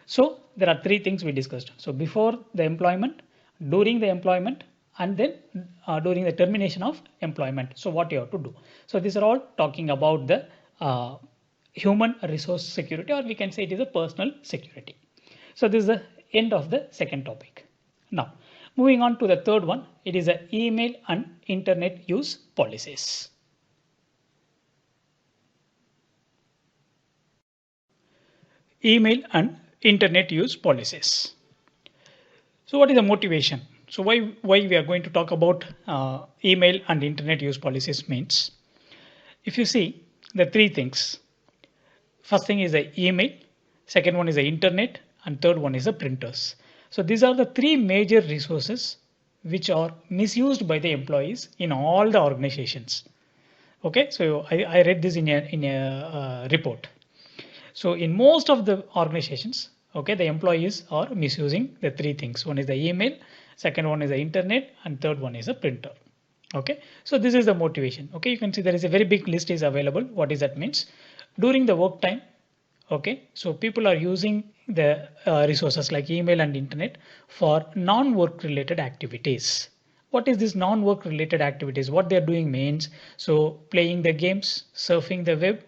So there are 3 things we discussed. So before the employment, during the employment, and then during the termination of employment. So what you have to do. So these are all talking about the human resource security, or we can say it is a personal security. So this is the end of the second topic. Now moving on to the third one, it is the email and internet use policies. Email and internet use policies. So what is the motivation? So why we are going to talk about email and internet use policies means, if you see the 3 things, first thing is the email, second one is the internet, and third one is the printers. So these are the 3 major resources which are misused by the employees in all the organizations. Okay, so I read this in a report. So in most of the organizations, okay, the employees are misusing the 3 things. One is the email, second one is the internet, and third one is a printer. Okay, so this is the motivation. Okay, you can see there is a very big list is available. What does that means? During the work time, okay, so people are using the resources like email and internet for non-work related activities. What is this non-work related activities? What they're doing means, so playing the games, surfing the web,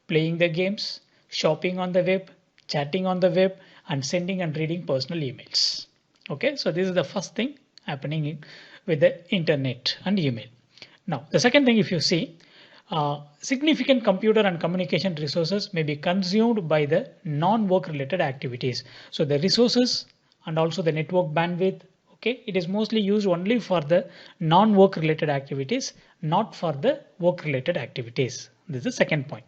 playing the games, shopping on the web, chatting on the web, and sending and reading personal emails. Okay, so this is the first thing happening with the internet and email. Now the second thing, if you see, significant computer and communication resources may be consumed by the non-work related activities. So the resources and also the network bandwidth, okay, it is mostly used only for the non-work related activities, not for the work related activities. This is the second point.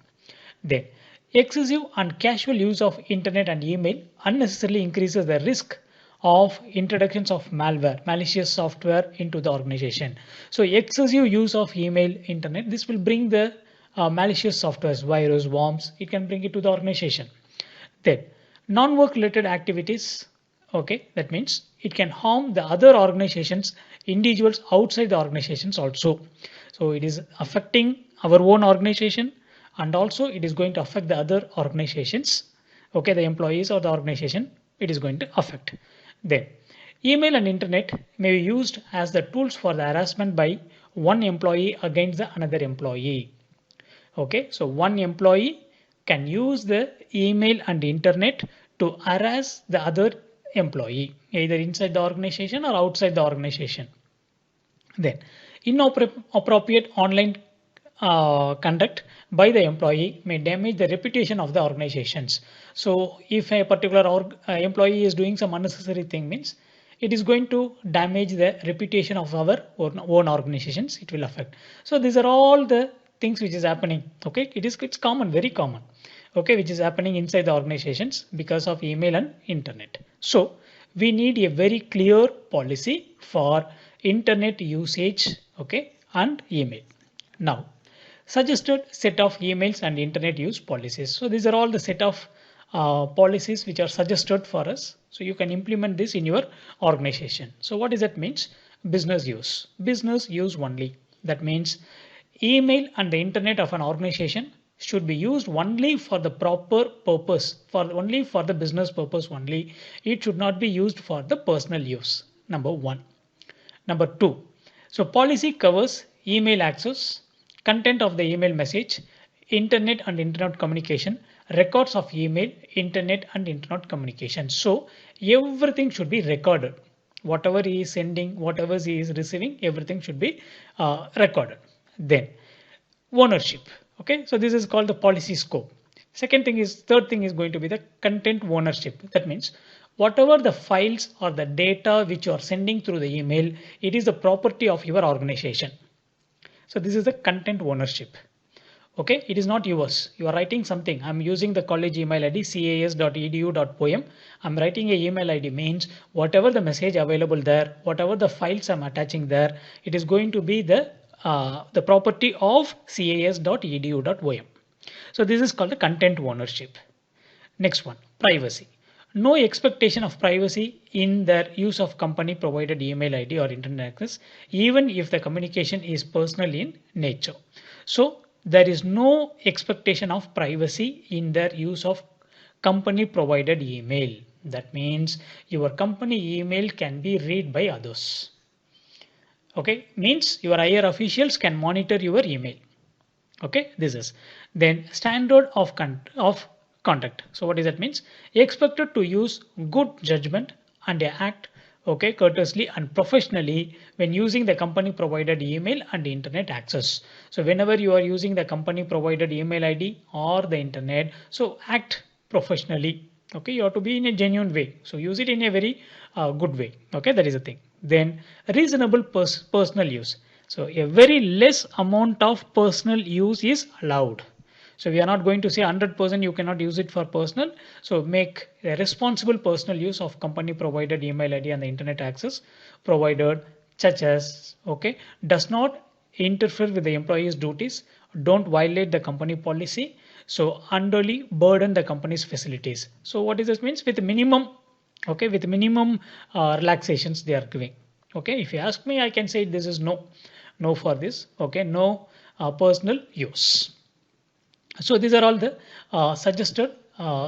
Then excessive and casual use of internet and email unnecessarily increases the risk of introductions of malware, malicious software into the organization. So excessive use of email, internet, this will bring the malicious softwares, virus, worms, it can bring it to the organization. Then non-work related activities, okay, that means it can harm the other organizations, individuals outside the organizations also. So it is affecting our own organization, and also it is going to affect the other organizations. Okay, the employees or the organization it is going to affect. Then email and internet may be used as the tools for the harassment by one employee against the another employee. Okay, so one employee can use the email and internet to harass the other employee, either inside the organization or outside the organization. Then inappropriate online conduct by the employee may damage the reputation of the organizations. So if a particular employee is doing some unnecessary thing, means it is going to damage the reputation of our own organizations. It will affect. So these are all the things which is happening. Okay, it's common, very common. Okay, which is happening inside the organizations because of email and internet. So we need a very clear policy for internet usage, okay, and email. Now, suggested set of emails and internet use policies. So these are all the set of policies which are suggested for us. So you can implement this in your organization. So what does that means? Business use. Business use only. That means email and the internet of an organization should be used only for the proper purpose, only for the business purpose only. It should not be used for the personal use. Number one. Number two. So policy covers email access, content of the email message, internet and internet communication, records of email, internet and internet communication. So everything should be recorded. Whatever he is sending, whatever he is receiving, everything should be recorded. Then ownership. Okay, so this is called the policy scope. Third thing is going to be the content ownership. That means whatever the files or the data which you are sending through the email, it is the property of your organization. So this is the content ownership. Okay, it is not yours. You are writing something. I'm using the college email ID cas.edu.poem. I'm writing a email ID means whatever the message available there, whatever the files I'm attaching there, it is going to be the property of cas.edu.poem. So this is called the content ownership. Next one, privacy. No expectation of privacy in the use of company provided email ID or internet access, even if the communication is personal in nature. So there is no expectation of privacy in their use of company provided email. That means your company email can be read by others. Okay, means your higher officials can monitor your email. Okay, this is then standard of conduct. So what does that means? Expected to use good judgment and act okay courteously and professionally when using the company provided email and internet access. So whenever you are using the company provided email ID or the internet, so act professionally. Okay, you have to be in a genuine way. So use it in a very good way. Okay, that is the thing. Then reasonable personal use. So a very less amount of personal use is allowed. So we are not going to say 100% you cannot use it for personal. So make a responsible personal use of company provided email ID and the internet access provided, such as okay, does not interfere with the employee's duties, don't violate the company policy, so unduly burden the company's facilities. So what does this means? With minimum, okay, with minimum relaxations they are giving. Okay, if you ask me, I can say this is no for this. Okay, no personal use. So these are all the suggested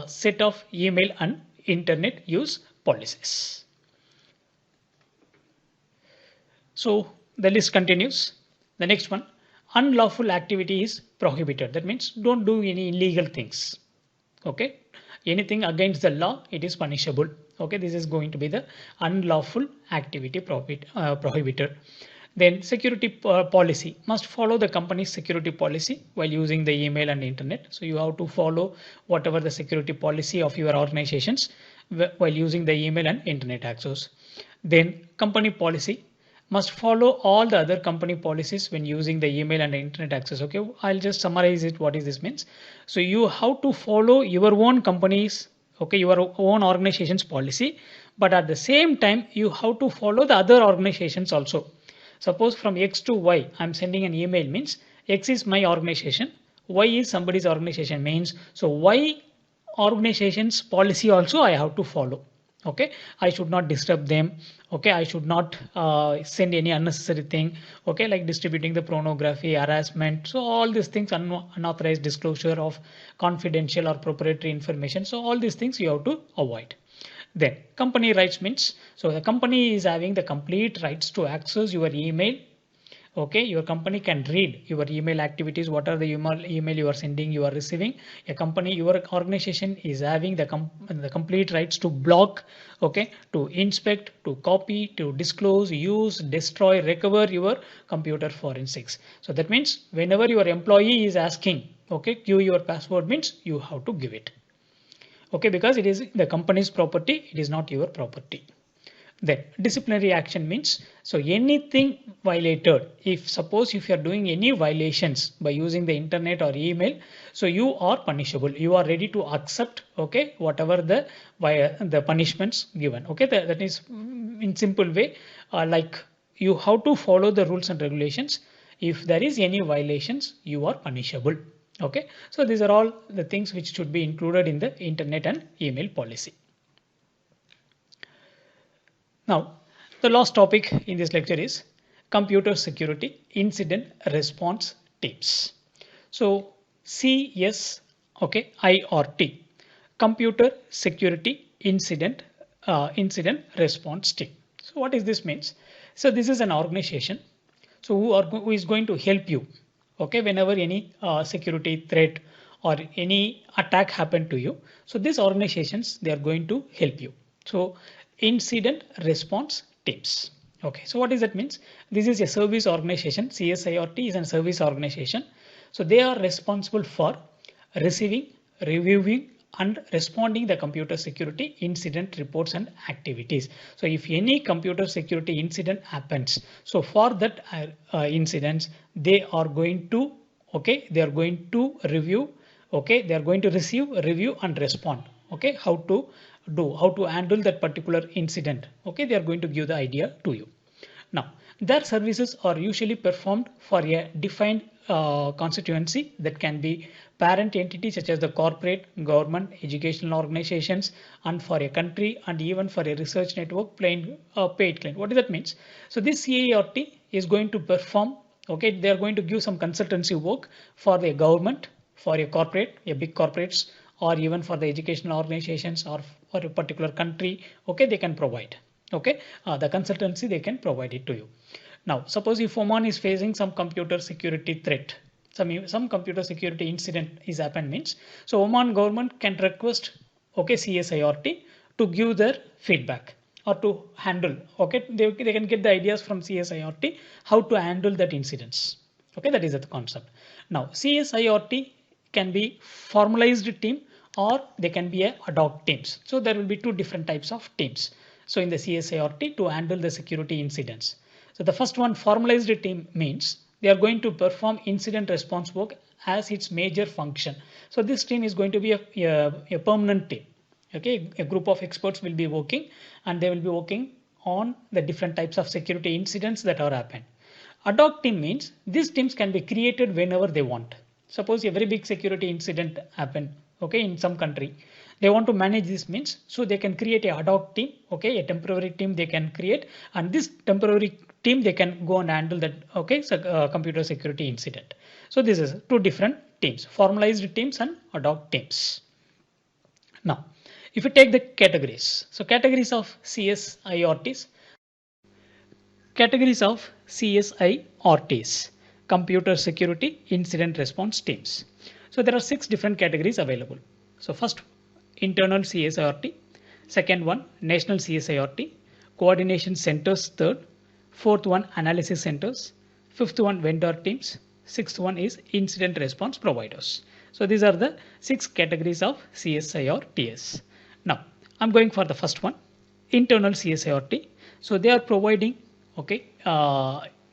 set of email and internet use policies. So the list continues. The next one, unlawful activity is prohibited. That means don't do any illegal things. Okay, anything against the law, it is punishable. Okay, this is going to be the unlawful activity prohibited. Then security policy must follow the company's security policy while using the email and internet. So you have to follow whatever the security policy of your organizations while using the email and internet access. Then company policy must follow all the other company policies when using the email and the internet access. Okay, I'll just summarize it. What is this means? So you have to follow your own company's, okay, your own organization's policy, but at the same time you have to follow the other organizations also. Suppose from X to Y, I'm sending an email means X is my organization, Y is somebody's organization means, so Y organization's policy also I have to follow. Okay, I should not disturb them. Okay, I should not send any unnecessary thing. Okay, like distributing the pornography, harassment. So all these things, unauthorized disclosure of confidential or proprietary information. So all these things you have to avoid. Then company rights means, so the company is having the complete rights to access your email. Okay, your company can read your email activities, what are the email you are sending, you are receiving. A company, your organization is having the complete rights to block, okay, to inspect, to copy, to disclose, use, destroy, recover your computer forensics. So that means whenever your employee is asking, okay, give your password, means you have to give it. Okay, because it is the company's property, it is not your property. Then disciplinary action means, so anything violated, if suppose if you are doing any violations by using the internet or email, so you are punishable. You are ready to accept, okay, whatever the punishments given. Okay, that is in simple way, like you have to follow the rules and regulations. If there is any violations, you are punishable. Okay, so these are all the things which should be included in the internet and email policy. Now, the last topic in this lecture is computer security incident response teams. So CS, okay, IRT, computer security incident response team. So what is this means? So this is an organization, so who is going to help you, okay, whenever any security threat or any attack happen to you. So these organizations, they are going to help you. So incident response teams. Okay, so what does that means? This is a service organization. CSIRT is a service organization. So they are responsible for receiving, reviewing, and responding the computer security incident reports and activities. So if any computer security incident happens, so for that incidents, they are going to, okay, they are going to review, okay, they are going to receive, review, and respond. Okay, how to handle that particular incident. Okay, they are going to give the idea to you. Now, their services are usually performed for a defined constituency, that can be parent entities such as the corporate, government, educational organizations, and for a country, and even for a research network paid client. What does that mean? So this CART is going to perform, okay, they are going to give some consultancy work for the government, for a corporate, a big corporates, or even for the educational organizations, or for a particular country. Okay, they can provide, okay, the consultancy, they can provide it to you. Now suppose if Oman is facing some computer security threat, some computer security incident is happened, means, so Oman government can request, okay, CSIRT to give their feedback or to handle, okay, they can get the ideas from CSIRT how to handle that incidents. Okay, that is the concept. Now CSIRT can be formalized team, or they can be a ad hoc teams. So there will be two different types of teams. So in the CSIRT, to handle the security incidents. So the first one, formalized team, means they are going to perform incident response work as its major function. So this team is going to be a permanent team. Okay, a group of experts will be working, and they will be working on the different types of security incidents that are happened. Ad hoc team means these teams can be created whenever they want. Suppose a very big security incident happen, okay, in some country, they want to manage this, means, so they can create a ad hoc team, okay, a temporary team they can create, and this temporary team, they can go and handle that, okay, so, computer security incident. So this is two different teams, formalized teams and ad hoc teams. Now if you take the categories, so categories of CSIRTs, computer security incident response teams. So there are 6 different categories available. So first, internal CSIRT, second one, national CSIRT, coordination centers third, fourth one, analysis centers, fifth one, vendor teams, sixth one is incident response providers. So these are the 6 categories of CSIRTs. Now I'm going for the first one, internal CSIRT. So they are providing, okay,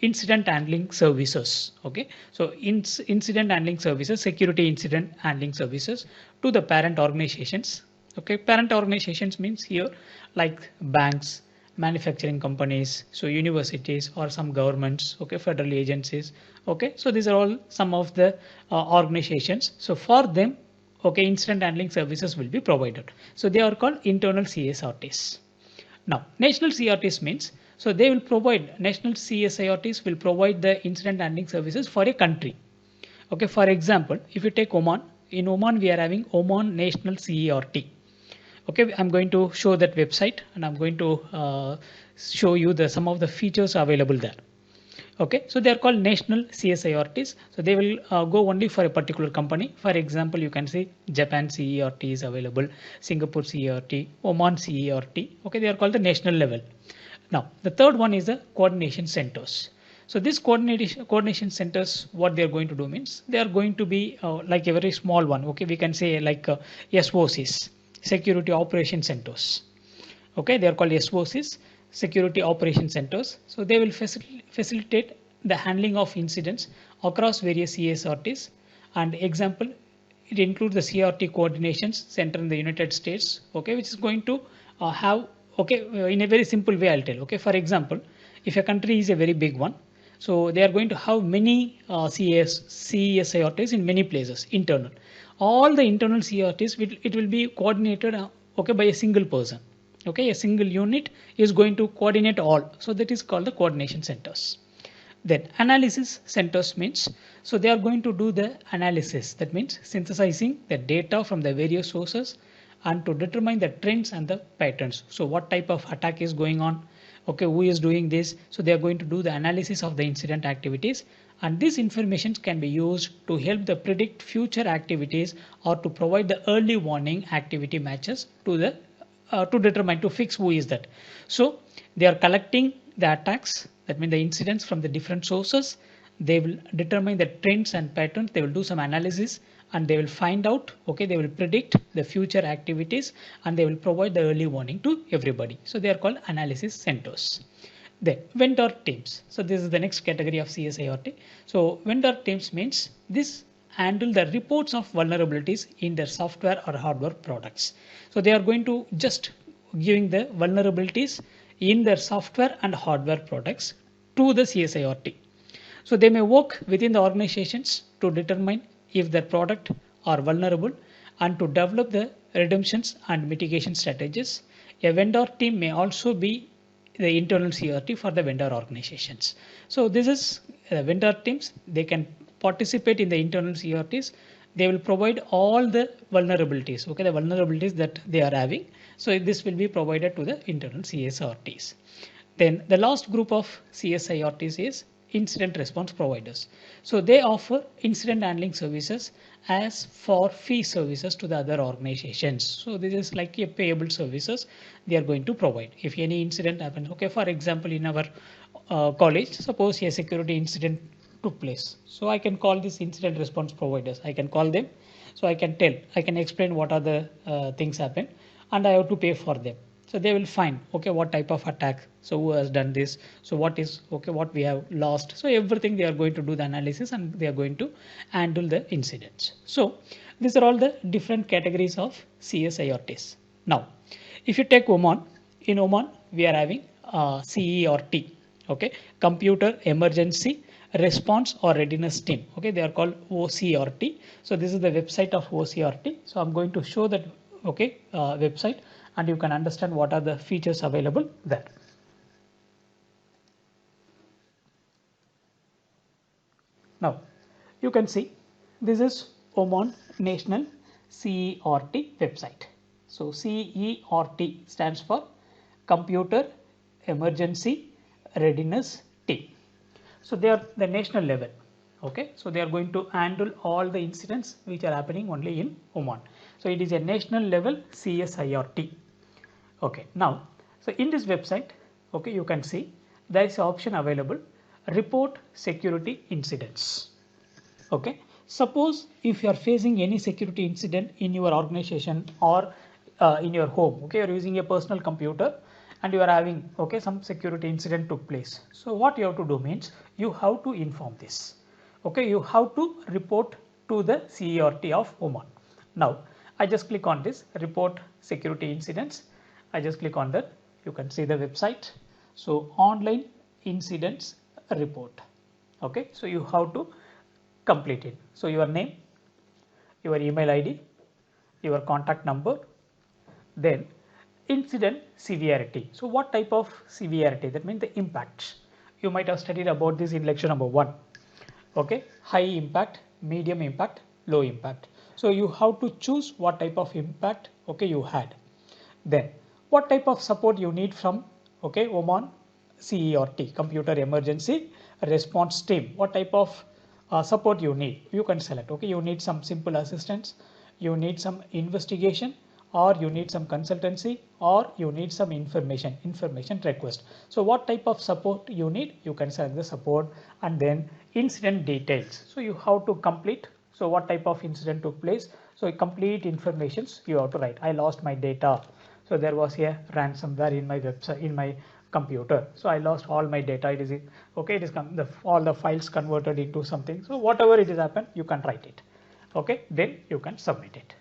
incident handling services. Okay, so incident handling services, security incident handling services to the parent organizations. Okay, parent organizations means here like banks, manufacturing companies, so universities, or some governments, okay, federal agencies. Okay, so these are all some of the organizations. So for them, okay, incident handling services will be provided. So they are called internal CSRTs. Now, national CRTs means, so they will provide, national CSIRTs will provide the incident handling services for a country. Okay, for example, if you take Oman, in Oman we are having Oman National CERT. Okay, I'm going to show that website and I'm going to show you some of the features available there. Okay, so they are called national CSIRTs. So they will go only for a particular company. For example, you can see Japan CERT is available, Singapore CERT, Oman CERT. Okay, they are called the national level. Now, the third one is the coordination centers. So this coordination centers, what they are going to do means they are going to be like a very small one. Okay, we can say like SOCs, security operation centers. Okay, they are called SOCs, security operation centers. So they will facilitate the handling of incidents across various CSRTs. And example, it includes the CRT coordinations center in the United States. Okay, which is going to have, okay, in a very simple way I'll tell. Okay, for example, if a country is a very big one, so they are going to have many CSIRTs in many places, internal. All the internal CRTs, it will be coordinated okay, by a single person. Okay, a single unit is going to coordinate all. So that is called the coordination centers. Then analysis centers means, so they are going to do the analysis. That means synthesizing the data from the various sources and to determine the trends and the patterns. So what type of attack is going on? Okay, who is doing this? So they are going to do the analysis of the incident activities, and this information can be used to help the predict future activities or to provide the early warning activity matches to the to determine, to fix who is that. So they are collecting the attacks, that means the incidents from the different sources. They will determine the trends and patterns. They will do some analysis and they will find out, okay, they will predict the future activities and they will provide the early warning to everybody. So they are called analysis centers. Then vendor teams. So this is the next category of CSIRT. So vendor teams means this handle the reports of vulnerabilities in their software or hardware products. So they are going to just giving the vulnerabilities in their software and hardware products to the CSIRT. So they may work within the organizations to determine if their product are vulnerable and to develop the redemptions and mitigation strategies. A vendor team may also be the internal CRT for the vendor organizations. So this is vendor teams. They can participate in the internal CRTs. They will provide all the vulnerabilities, okay, the vulnerabilities that they are having. So this will be provided to the internal CSRTs. Then the last group of CSIRTs is incident response providers. So they offer incident handling services as for fee services to the other organizations. So this is like a payable services they are going to provide. If any incident happens, okay, for example, in our college, suppose a security incident took place. So I can call this incident response providers. I can call them. So I can explain what are the things happen and I have to pay for them. So they will find, okay, what type of attack, so who has done this, so what is, okay, what we have lost. So everything they are going to do the analysis and they are going to handle the incidents. So these are all the different categories of CSIRTs. Now, if you take Oman, in Oman we are having CERT, okay, Computer Emergency Response or Readiness Team. Okay, they are called OCRT. So this is the website of OCRT. So I'm going to show that, okay, website, and you can understand what are the features available there. Now you can see this is Oman National CERT website. So CERT stands for Computer Emergency Readiness Team. So they are the national level. Okay, so they are going to handle all the incidents which are happening only in Oman. So it is a national level CSIRT. Okay, now, so in this website, okay, you can see there is an option available, report security incidents. Okay, suppose if you are facing any security incident in your organization or in your home, okay, you are using a personal computer and you are having, okay, some security incident took place. So what you have to do means you have to inform this. Okay, you have to report to the CERT of Oman. Now I just click on this report security incidents. I just click on that. You can see the website. So online incidents report. Okay, so you have to complete it. So your name, your email ID, your contact number, then incident severity. So what type of severity? That means the impacts. You might have studied about this in lecture number 1. Okay, high impact, medium impact, low impact. So you have to choose what type of impact, okay, you had. Then what type of support you need from, okay, Oman CERT, Computer Emergency Response Team. What type of support you need? You can select. Okay, you need some simple assistance, you need some investigation, or you need some consultancy, or you need some information request. So what type of support you need? You can select the support, and then incident details. So you have to complete. So what type of incident took place? So complete informations you have to write. I lost my data. So there was a ransomware in my website, in my computer. So I lost all my data. It is okay. It is all the files converted into something. So whatever it is happened, you can write it. Okay, then you can submit it.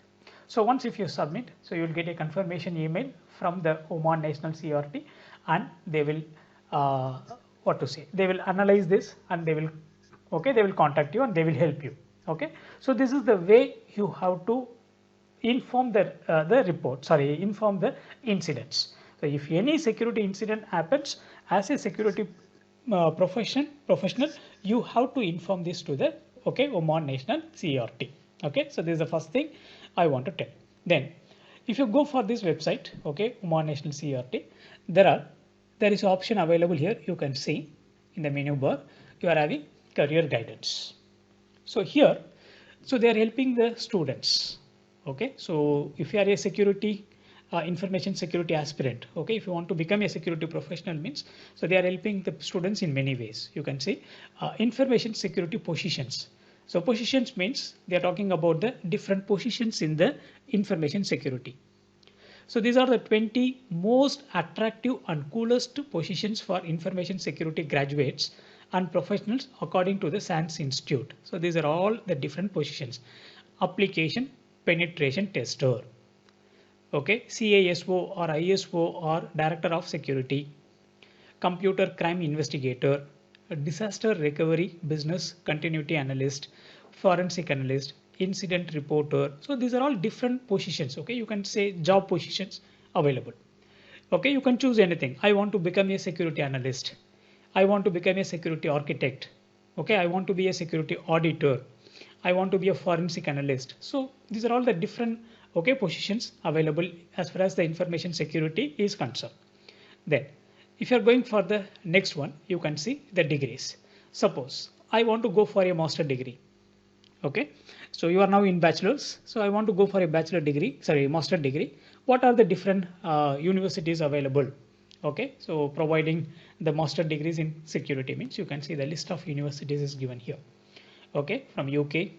So once if you submit, so you will get a confirmation email from the Oman National CRT, and they will what to say? They will analyze this, and they will contact you, and they will help you. Okay, so this is the way you have to inform the report. Sorry, inform the incidents. So if any security incident happens, as a security professional, you have to inform this to the Oman National CRT. Okay, so this is the first thing I want to tell. Then if you go for this website, okay, Oman National CRT, there is option available here. You can see in the menu bar, you are having career guidance. So here, so they are helping the students. Okay, so if you are a security information security aspirant, okay, if you want to become a security professional means, so they are helping the students in many ways. You can see information security positions. So positions means they are talking about the different positions in the information security. So these are the 20 most attractive and coolest positions for information security graduates and professionals according to the SANS Institute. So these are all the different positions. Application penetration tester, okay, CASO or ISO or director of security, computer crime investigator, disaster recovery business continuity analyst, forensic analyst, incident reporter. So these are all different positions. Okay, you can say job positions available. Okay, you can choose anything. I want to become a security analyst. I want to become a security architect. Okay, I want to be a security auditor. I want to be a forensic analyst. So these are all the different positions available as far as the information security is concerned. Then if you are going for the next one, you can see the degrees. Suppose I want to go for a master degree. Okay, so you are now in bachelor's. So I want to go for a master degree. What are the different universities available? Okay, so providing the master degrees in security means you can see the list of universities is given here. Okay, from UK,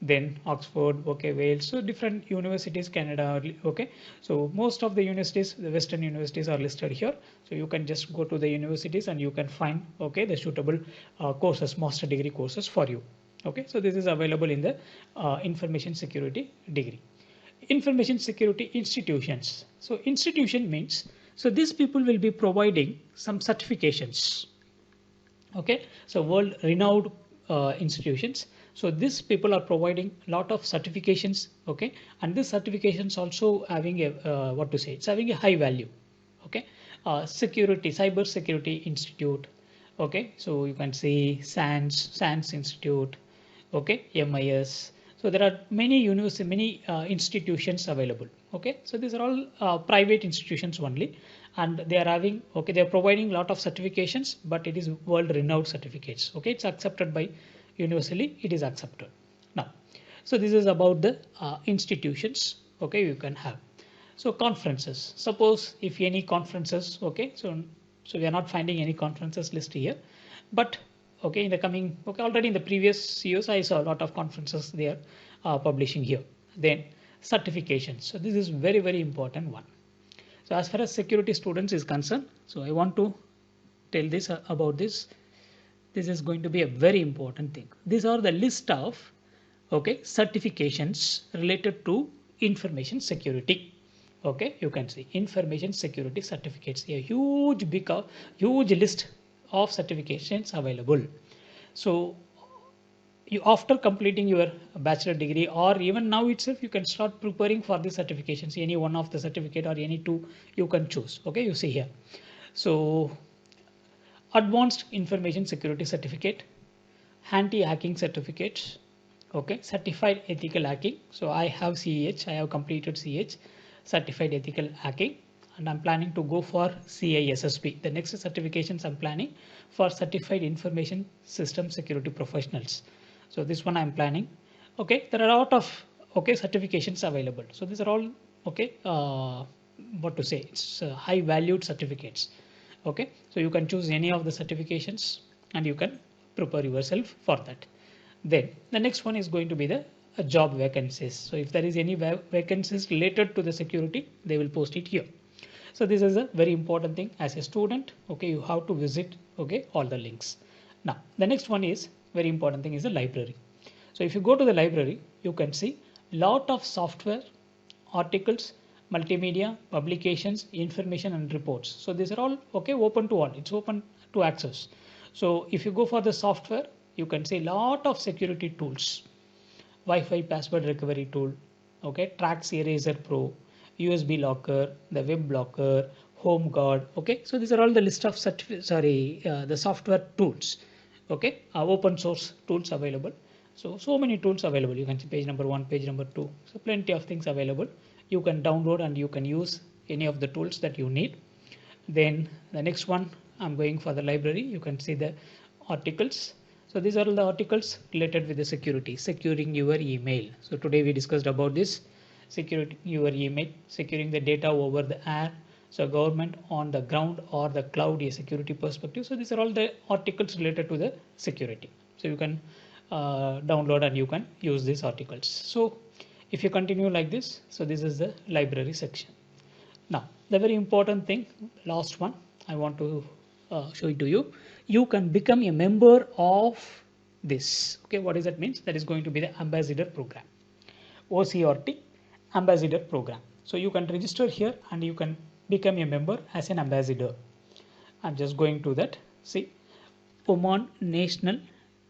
then Oxford, okay, Wales, so different universities, Canada. Okay, so most of the universities, the Western universities are listed here. So you can just go to the universities and you can find the suitable courses, master degree courses for you. Okay, so this is available in the information security degree. Information security institutions. So institution means, so these people will be providing some certifications. Okay, so world renowned institutions. So these people are providing a lot of certifications. Okay, and these certifications also having a it's having a high value. Okay, cyber security institute. Okay, so you can see SANS Institute. Okay, MIS. So there are many institutions available. Okay, so these are all private institutions only, and they are having they are providing a lot of certifications, but it is world renowned certificates. Okay, it's accepted by universally, it is accepted. Now, so this is about the institutions. Okay, you can have. So conferences. Suppose if any conferences. Okay, so we are not finding any conferences list here, but in the coming, already in the previous years I saw a lot of conferences they are publishing here. Then certifications. So this is very, very important one. So as far as security students is concerned, so I want to tell this about this. This is going to be a very important thing. These are the list of certifications related to information security. Okay, you can see information security certificates, a huge list of certifications available. So you after completing your bachelor degree or even now itself, you can start preparing for the certifications, any one of the certificate or any two you can choose. Okay, you see here. So advanced information security certificate, anti-hacking certificates, okay, certified ethical hacking. So I have CEH, I have completed CEH, certified ethical hacking, and I'm planning to go for CISSP. The next certifications I'm planning for certified information system security professionals. So this one I'm planning. Okay, there are a lot of certifications available. So these are all okay. What to say? It's high valued certificates. Okay, so you can choose any of the certifications and you can prepare yourself for that. Then the next one is going to be the job vacancies. So if there is any vacancies related to the security, they will post it here. So this is a very important thing as a student. Okay, you have to visit all the links. Now the next one is very important thing is the library. So if you go to the library, you can see lot of software, articles, multimedia, publications, information and reports. So these are all open to all. It's open to access. So if you go for the software, you can see lot of security tools, Wi-Fi password recovery tool, Trax Eraser Pro, USB locker, the web blocker, home guard. So these are all the list of the software tools. Open source tools available. So many tools available. You can see page number 1, page number 2. So plenty of things available. You can download and you can use any of the tools that you need. Then the next one, I'm going for the library. You can see the articles. So these are all the articles related with the security, securing your email. So today we discussed about this, securing your email, securing the data over the air. So government on the ground or the cloud, a security perspective. So these are all the articles related to the security. So you can download and you can use these articles. So if you continue like this, so this is the library section. Now the very important thing, last one I want to show it to you. You can become a member of this. Okay, what does that means? That is going to be the ambassador program, OCRT ambassador program. So you can register here and you can become a member as an ambassador. I'm just going to that. See, Oman National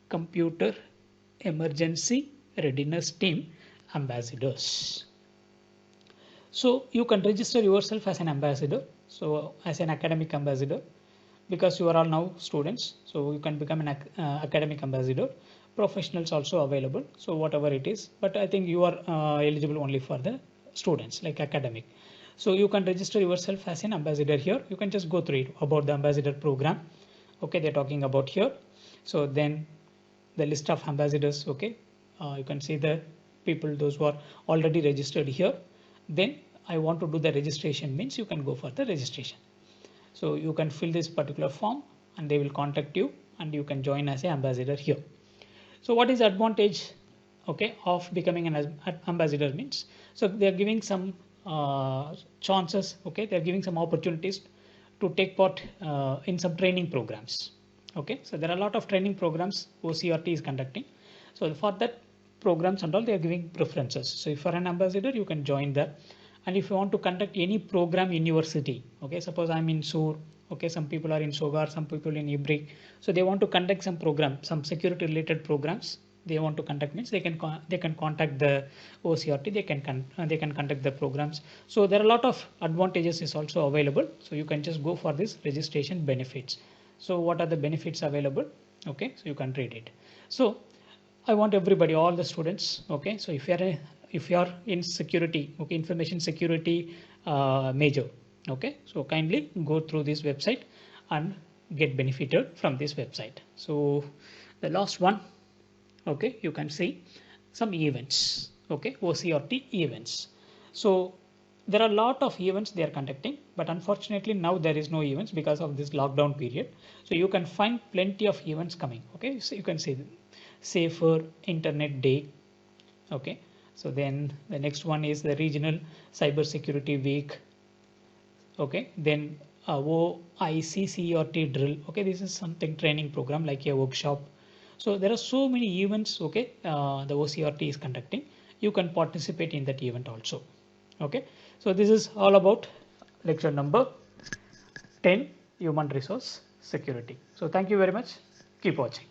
Computer Emergency Readiness Team ambassadors. So you can register yourself as an ambassador. So as an academic ambassador, because you are all now students, so you can become an academic ambassador. Professionals also available, so whatever it is, but I think you are eligible only for the students like academic. So you can register yourself as an ambassador here. You can just go through it about the ambassador program. Okay, they're talking about here. So then the list of ambassadors. Okay, you can see the people, those who are already registered here. Then I want to do the registration, means you can go for the registration. So you can fill this particular form and they will contact you and you can join as an ambassador here. So what is the advantage of becoming an ambassador means? So they are giving some chances, they are giving some opportunities to take part in some training programs. So there are a lot of training programs OCRT is conducting. So for that programs and all, they are giving preferences. So if you are an ambassador, you can join that. And if you want to conduct any program in your city, suppose I'm in Sur, some people are in Sogar, some people in Ibrik, so they want to conduct some program, some security related programs they want to conduct, means they can contact the OCRT, they can conduct the programs. So there are a lot of advantages is also available. So you can just go for this registration benefits. So what are the benefits available? So you can read it. So I want everybody, all the students, so if you are in security, information security major, so kindly go through this website and get benefited from this website. So the last one, you can see some events, OCRT events. So there are a lot of events they are conducting, but unfortunately now there is no events because of this lockdown period. So you can find plenty of events coming. So you can see Safer Internet Day. So then the next one is the Regional Cybersecurity Week. Then OICCRT drill. This is something training program like a workshop. So there are so many events. The OCRT is conducting. You can participate in that event also. So this is all about lecture number 10, human resource security. So thank you very much. Keep watching.